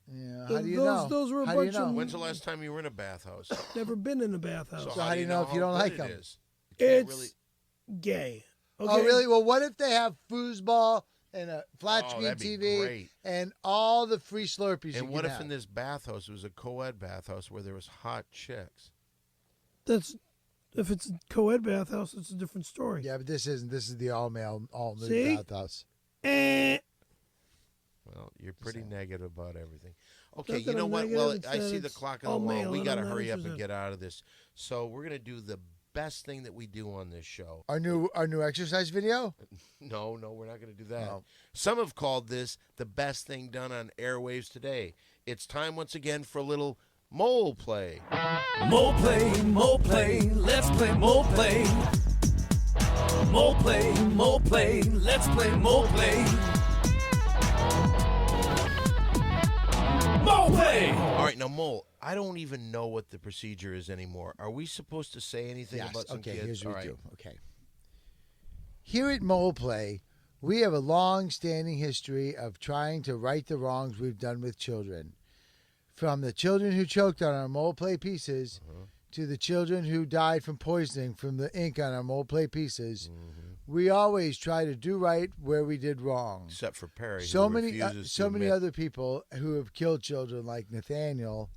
Speaker 4: Yeah, how
Speaker 2: Those-
Speaker 4: do you
Speaker 2: those-
Speaker 4: know?
Speaker 2: those were a
Speaker 4: How do you
Speaker 2: bunch
Speaker 4: know?
Speaker 2: of-
Speaker 3: When's the last time you were in a bathhouse?
Speaker 2: Never been in a bathhouse.
Speaker 4: So how do you know if you don't
Speaker 3: how
Speaker 4: like
Speaker 3: good it
Speaker 4: them?
Speaker 3: is? You can't
Speaker 2: It's
Speaker 3: really-
Speaker 2: gay. Okay?
Speaker 4: Oh, really? Well, what if they have foosball and a flat
Speaker 3: Oh,
Speaker 4: screen
Speaker 3: that'd be
Speaker 4: TV
Speaker 3: great.
Speaker 4: and all the free Slurpees you
Speaker 3: And what
Speaker 4: can
Speaker 3: if
Speaker 4: have?
Speaker 3: in this bathhouse it was a co-ed bathhouse where there was hot chicks?
Speaker 2: That's if it's a co-ed bathhouse, it's a different story.
Speaker 4: Yeah, but this isn't. This is the all-male, all-nude
Speaker 2: See?
Speaker 4: bathhouse.
Speaker 2: Eh.
Speaker 3: Well, you're pretty negative about everything. Okay,
Speaker 2: Not
Speaker 3: you
Speaker 2: that
Speaker 3: know
Speaker 2: I'm
Speaker 3: what?
Speaker 2: negative,
Speaker 3: Well,
Speaker 2: it's
Speaker 3: I
Speaker 2: that
Speaker 3: see the
Speaker 2: it's
Speaker 3: clock on
Speaker 2: all
Speaker 3: the wall.
Speaker 2: male
Speaker 3: We
Speaker 2: and
Speaker 3: got to
Speaker 2: I'm not
Speaker 3: hurry up and
Speaker 2: interested.
Speaker 3: get out of this. So we're going to do the best thing that we do on this show.
Speaker 4: Our new exercise video.
Speaker 3: No, we're not going to do that.
Speaker 4: Oh.
Speaker 3: Some have called this the best thing done on airwaves today. It's time once again for a little mole play.
Speaker 8: Mole play, let's play mole play. Mole play, let's play mole play. Mole play!
Speaker 3: All right, now, Mole, I don't even know what the procedure is anymore. Are we supposed to say anything
Speaker 4: Yes.
Speaker 3: about some
Speaker 4: Okay.
Speaker 3: kids?
Speaker 4: Here's what
Speaker 3: All
Speaker 4: we
Speaker 3: right.
Speaker 4: do. Okay. Here at Mole Play, we have a long-standing history of trying to right the wrongs we've done with children. From the children who choked on our Mole Play pieces to the children who died from poisoning from the ink on our Mole Play pieces, we always try to do right where we did wrong.
Speaker 3: Except for Perry,
Speaker 4: So
Speaker 3: who
Speaker 4: many,
Speaker 3: refuses
Speaker 4: so
Speaker 3: to
Speaker 4: many
Speaker 3: admit-
Speaker 4: other people who have killed children, like Nathaniel,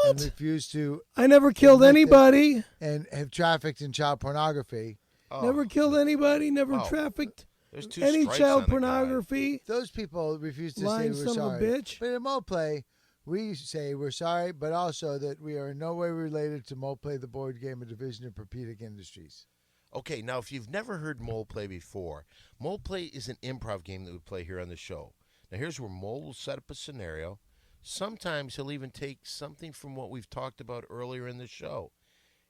Speaker 4: and refuse to,
Speaker 2: I never killed
Speaker 4: Admit that-
Speaker 2: anybody.
Speaker 4: and have trafficked in child pornography.
Speaker 3: Oh,
Speaker 2: Never killed anybody. Never
Speaker 3: Oh.
Speaker 2: trafficked
Speaker 3: there's 2
Speaker 2: any
Speaker 3: strikes
Speaker 2: child
Speaker 3: on the guy.
Speaker 2: pornography.
Speaker 4: Those people refuse to
Speaker 2: Lying
Speaker 4: say we're
Speaker 2: son of a
Speaker 4: sorry.
Speaker 2: bitch.
Speaker 4: But in Moplay, we say we're sorry, but also that we are in no way related to Moplay, the board game, a division of Perpedic Industries.
Speaker 3: Okay, now if you've never heard Mole Play before, Mole Play is an improv game that we play here on the show. Now here's where Mole will set up a scenario. Sometimes he'll even take something from what we've talked about earlier in the show.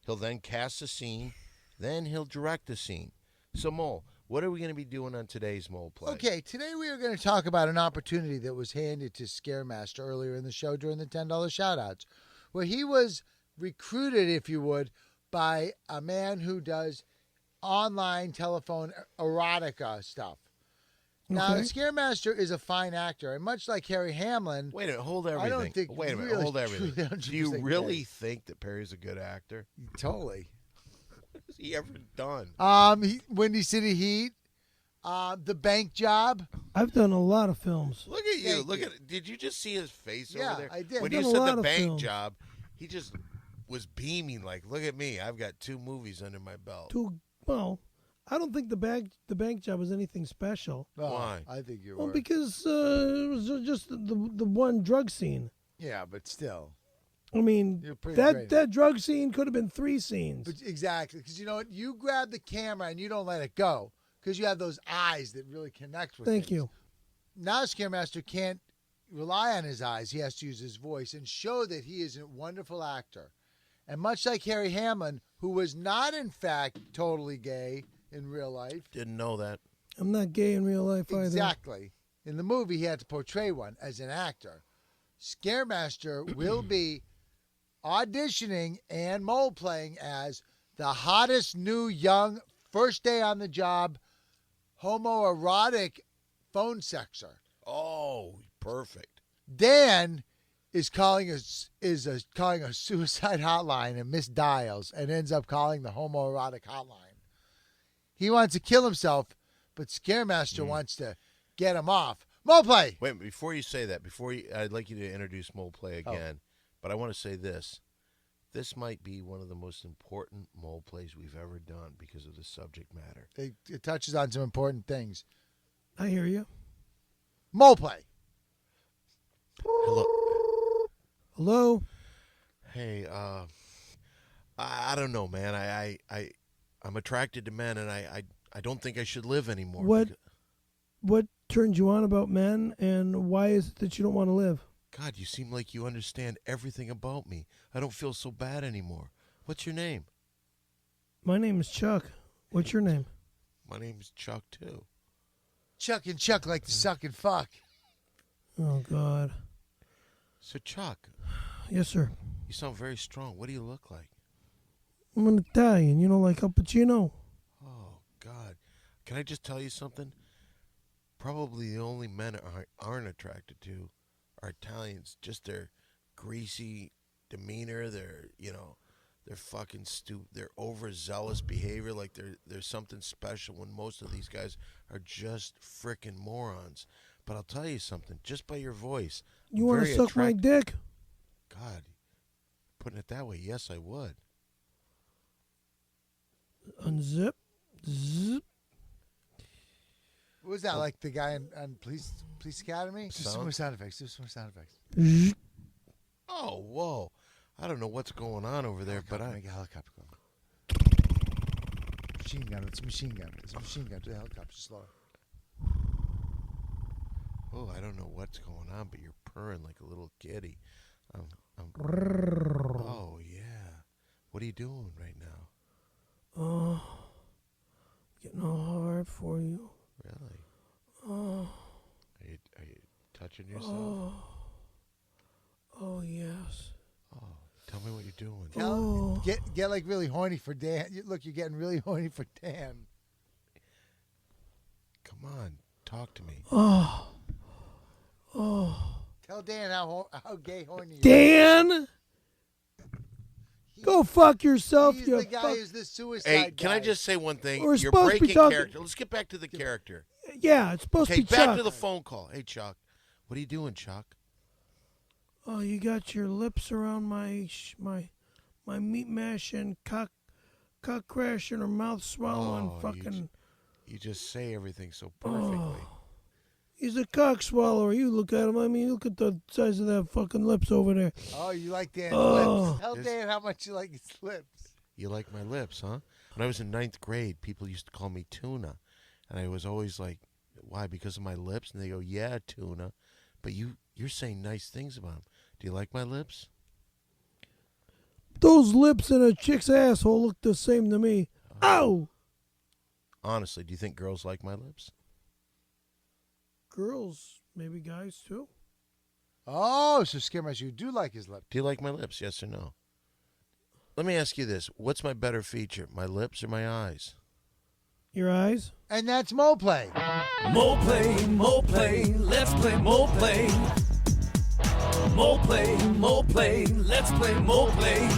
Speaker 3: He'll then cast a scene, then he'll direct the scene. So Mole, what are we going to be doing on today's Mole Play?
Speaker 4: Okay, today we are going to talk about an opportunity that was handed to Scaremaster earlier in the show during the $10 shout-outs, where he was recruited, if you would, by a man who does online telephone erotica stuff. Now,
Speaker 2: Okay.
Speaker 4: Scaremaster is a fine actor, and much like Harry Hamlin,
Speaker 3: Wait a minute, hold
Speaker 4: I
Speaker 3: everything.
Speaker 4: don't think
Speaker 3: Wait a minute,
Speaker 4: really,
Speaker 3: hold everything.
Speaker 4: truly
Speaker 3: Do you
Speaker 4: 100%
Speaker 3: really
Speaker 4: gay.
Speaker 3: think that Perry's a good actor?
Speaker 4: Totally.
Speaker 3: What has he ever done?
Speaker 4: Windy City Heat, The Bank Job.
Speaker 2: I've done a lot of films.
Speaker 3: Look at you.
Speaker 4: Thank
Speaker 3: Look
Speaker 4: you.
Speaker 3: at. Did you just see his face
Speaker 4: Yeah,
Speaker 3: over there?
Speaker 4: I did.
Speaker 3: When
Speaker 2: I've
Speaker 3: you
Speaker 2: done a
Speaker 3: said
Speaker 2: lot
Speaker 3: the
Speaker 2: of
Speaker 3: bank
Speaker 2: films.
Speaker 3: job, he just was beaming like, look at me. I've got 2 movies under my belt.
Speaker 2: Well, I don't think the bank job was anything special.
Speaker 4: Oh,
Speaker 3: Why?
Speaker 4: I think you're
Speaker 2: Well,
Speaker 4: right.
Speaker 2: because it was just the one drug scene.
Speaker 4: Yeah, but still.
Speaker 2: I mean,
Speaker 4: You're pretty great.
Speaker 2: that drug scene could have been 3 scenes.
Speaker 4: But exactly. Because you know what? You grab the camera and you don't let it go. Because you have those eyes that really connect with
Speaker 2: Thank
Speaker 4: things.
Speaker 2: you.
Speaker 4: Now Scaremaster can't rely on his eyes. He has to use his voice and show that he is a wonderful actor. And much like Harry Hamlin, who was not, in fact, totally gay in real life.
Speaker 3: Didn't know that.
Speaker 2: I'm not gay in real life either.
Speaker 4: Exactly. In the movie, he had to portray one as an actor. Scaremaster will be auditioning and mole playing as the hottest new young first day on the job homoerotic phone sexer.
Speaker 3: Oh, perfect.
Speaker 4: Dan is calling a suicide hotline and misdials and ends up calling the homoerotic hotline. He wants to kill himself, but Scaremaster wants to get him off. Mole play.
Speaker 3: Wait, before you say that, I'd like you to introduce Mole Play again, but I want to say this. This might be one of the most important Mole Plays we've ever done because of the subject matter.
Speaker 4: It touches on some important things.
Speaker 2: I hear you.
Speaker 4: Mole play.
Speaker 3: Hello.
Speaker 2: Hello?
Speaker 3: Hey, I don't know, man. I'm attracted to men, and I don't think I should live anymore.
Speaker 2: What turns you on about men, and why is it that you don't want to live?
Speaker 3: God, you seem like you understand everything about me. I don't feel so bad anymore. What's your name?
Speaker 2: My name is Chuck. What's your name?
Speaker 3: My name's Chuck, too.
Speaker 4: Chuck and Chuck like to suck and fuck.
Speaker 2: Oh, God.
Speaker 3: So, Chuck,
Speaker 2: Yes, sir.
Speaker 3: you sound very strong. What do you look like?
Speaker 2: I'm an Italian. You know, like Al Pacino.
Speaker 3: Oh, God. Can I just tell you something? Probably the only men aren't attracted to are Italians. Just their greasy demeanor, their fucking their overzealous behavior, like there's something special when most of these guys are just frickin' morons. But I'll tell you something, just by your voice.
Speaker 2: You want to suck my dick?
Speaker 3: God, putting it that way, yes, I would.
Speaker 2: Unzip. Zip.
Speaker 4: What was that, like the guy on Police Academy? Do some more sound effects.
Speaker 2: Zzz.
Speaker 3: Oh, whoa. I don't know what's going on over there, but
Speaker 4: Make a helicopter go. Machine gun. It's a machine gun. It's a machine gun to the helicopter. Slower.
Speaker 3: Oh, I don't know what's going on, but you're purring like a little kitty. Oh, yeah. What are you doing right now?
Speaker 2: Oh, getting all hard for you.
Speaker 3: Really?
Speaker 2: Oh,
Speaker 3: Are you touching yourself?
Speaker 2: oh yes.
Speaker 3: Oh, tell me what you're doing.
Speaker 2: Oh.
Speaker 4: Get like really horny for Dan. Look, you're getting really horny for Dan.
Speaker 3: Come on, talk to me.
Speaker 2: Oh.
Speaker 4: Tell Dan how gay horny you are.
Speaker 2: Dan, go fuck yourself.
Speaker 4: He's
Speaker 2: You
Speaker 4: the guy who's the suicide
Speaker 3: Hey, can
Speaker 4: guy.
Speaker 3: I just say one thing?
Speaker 2: We're
Speaker 3: You're
Speaker 2: supposed to be
Speaker 3: breaking
Speaker 2: talking-
Speaker 3: character. Let's get back to the character.
Speaker 2: Yeah, it's supposed
Speaker 3: Okay,
Speaker 2: to be
Speaker 3: back
Speaker 2: Chuck.
Speaker 3: to the phone call. Hey, Chuck. What are you doing, Chuck?
Speaker 2: Oh, you got your lips around my meat mash and cock crash and her mouth swallowing.
Speaker 3: Oh,
Speaker 2: Fucking.
Speaker 3: You just say everything so perfectly.
Speaker 2: He's a cock swallower. You look at him. I mean, look at the size of that fucking lips over there.
Speaker 4: Oh, you like Dan's
Speaker 2: Oh.
Speaker 4: lips. Tell Dan how much you like his lips.
Speaker 3: You like my lips, huh? When I was in 9th grade, people used to call me Tuna. And I was always like, why? Because of my lips? And they go, yeah, Tuna. But you're saying nice things about them. Do you like my lips?
Speaker 2: Those lips in a chick's asshole look the same to me. Ow!
Speaker 3: Honestly, do you think girls like my lips?
Speaker 2: Girls, maybe guys too.
Speaker 4: Oh, so Scaremaster, you do like his lips.
Speaker 3: Do you like my lips, yes or no? Let me ask you this. What's my better feature, my lips or my eyes?
Speaker 2: Your eyes?
Speaker 4: And that's Mole Play.
Speaker 1: Mole play, let's play mole play. Mole play, let's play mole play.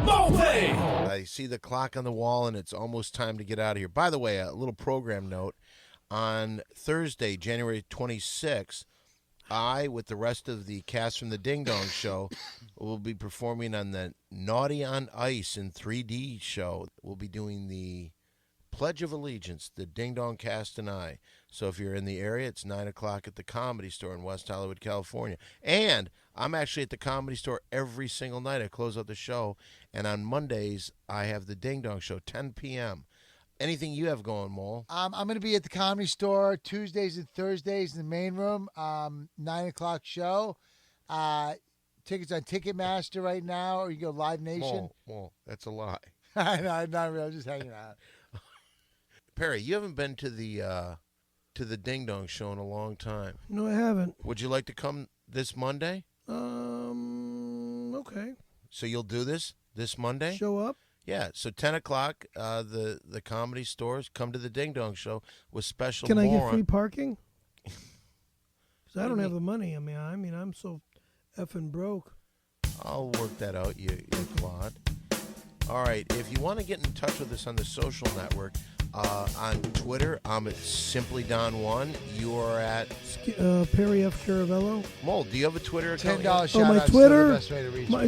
Speaker 1: Mole play!
Speaker 3: I see the clock on the wall, and it's almost time to get out of here. By the way, a little program note. On Thursday, January 26th, I, with the rest of the cast from the Ding Dong Show, will be performing on the Naughty on Ice in 3D show. We'll be doing the Pledge of Allegiance, the Ding Dong cast and I. So if you're in the area, it's 9 o'clock at the Comedy Store in West Hollywood, California. And I'm actually at the Comedy Store every single night. I close out the show. And on Mondays, I have the Ding Dong Show, 10 p.m. Anything you have going, Mole?
Speaker 4: I'm going to be at the Comedy Store Tuesdays and Thursdays in the main room, 9 o'clock show. Tickets on Ticketmaster right now, or you go Live Nation.
Speaker 3: Mole, that's a lie.
Speaker 4: I know, not really. I'm just hanging out.
Speaker 3: Perry, you haven't been to the Ding Dong Show in a long time.
Speaker 2: No, I haven't.
Speaker 3: Would you like to come this Monday?
Speaker 2: Okay.
Speaker 3: So you'll do this Monday?
Speaker 2: Show up.
Speaker 3: Yeah, so 10 o'clock, the Comedy Stores, come to the Ding Dong Show with special
Speaker 2: Can I
Speaker 3: moron.
Speaker 2: get free parking? Because I don't have the money. I mean, I'm so effing broke.
Speaker 3: I'll work that out, you clod. All right, if you want to get in touch with us on the social network, on Twitter, I'm at SimplyDon1. You are at
Speaker 2: Perry F. Caravello.
Speaker 3: Mole, do you have a Twitter account?
Speaker 4: $10 shout
Speaker 2: my
Speaker 4: out
Speaker 2: Twitter.
Speaker 4: The best way to reach me.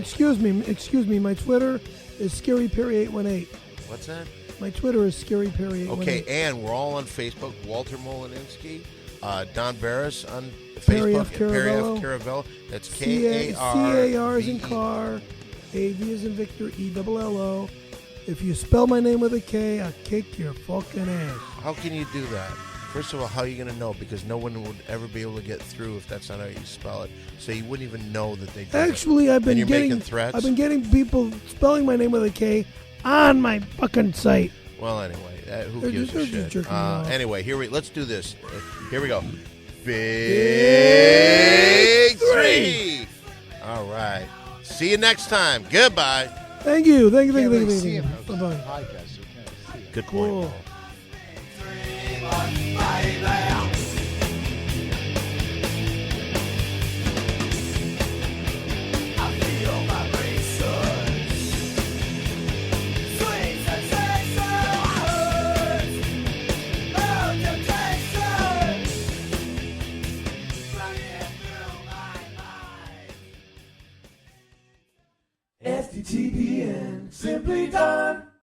Speaker 2: Excuse me. My Twitter is Scary Perry 818.
Speaker 3: What's that?
Speaker 2: My Twitter is Scary Perry 818.
Speaker 3: Okay, and we're all on Facebook. Walter Molinski, Don Barris on
Speaker 2: Perry
Speaker 3: Facebook.
Speaker 2: F. Caravello.
Speaker 3: Caravello. That's
Speaker 2: C-A-R is in
Speaker 3: K-A-R-V-E.
Speaker 2: car. A-V is in Victor. E-double-L-O. If you spell my name with a K, I'll kick your fucking ass.
Speaker 3: How can you do that? First of all, how are you going to know? Because no one would ever be able to get through if that's not how you spell it. So you wouldn't even know that they did
Speaker 2: Actually,
Speaker 3: it.
Speaker 2: I've been
Speaker 3: And you're
Speaker 2: getting
Speaker 3: making threats?
Speaker 2: I've been getting people spelling my name with a K on my fucking site.
Speaker 3: Well, anyway, who
Speaker 2: They're
Speaker 3: gives
Speaker 2: just
Speaker 3: a shit?
Speaker 2: jerking me off.
Speaker 3: Anyway, let's do this. Here we go. Big three. All right. See you next time. Goodbye.
Speaker 2: Thank you.
Speaker 4: Can't really see him though, 'cause
Speaker 2: Bye-bye.
Speaker 4: it's a podcast, so you can't see him.
Speaker 3: Good point.
Speaker 2: Cool.
Speaker 3: Paul.
Speaker 1: Bye, bye.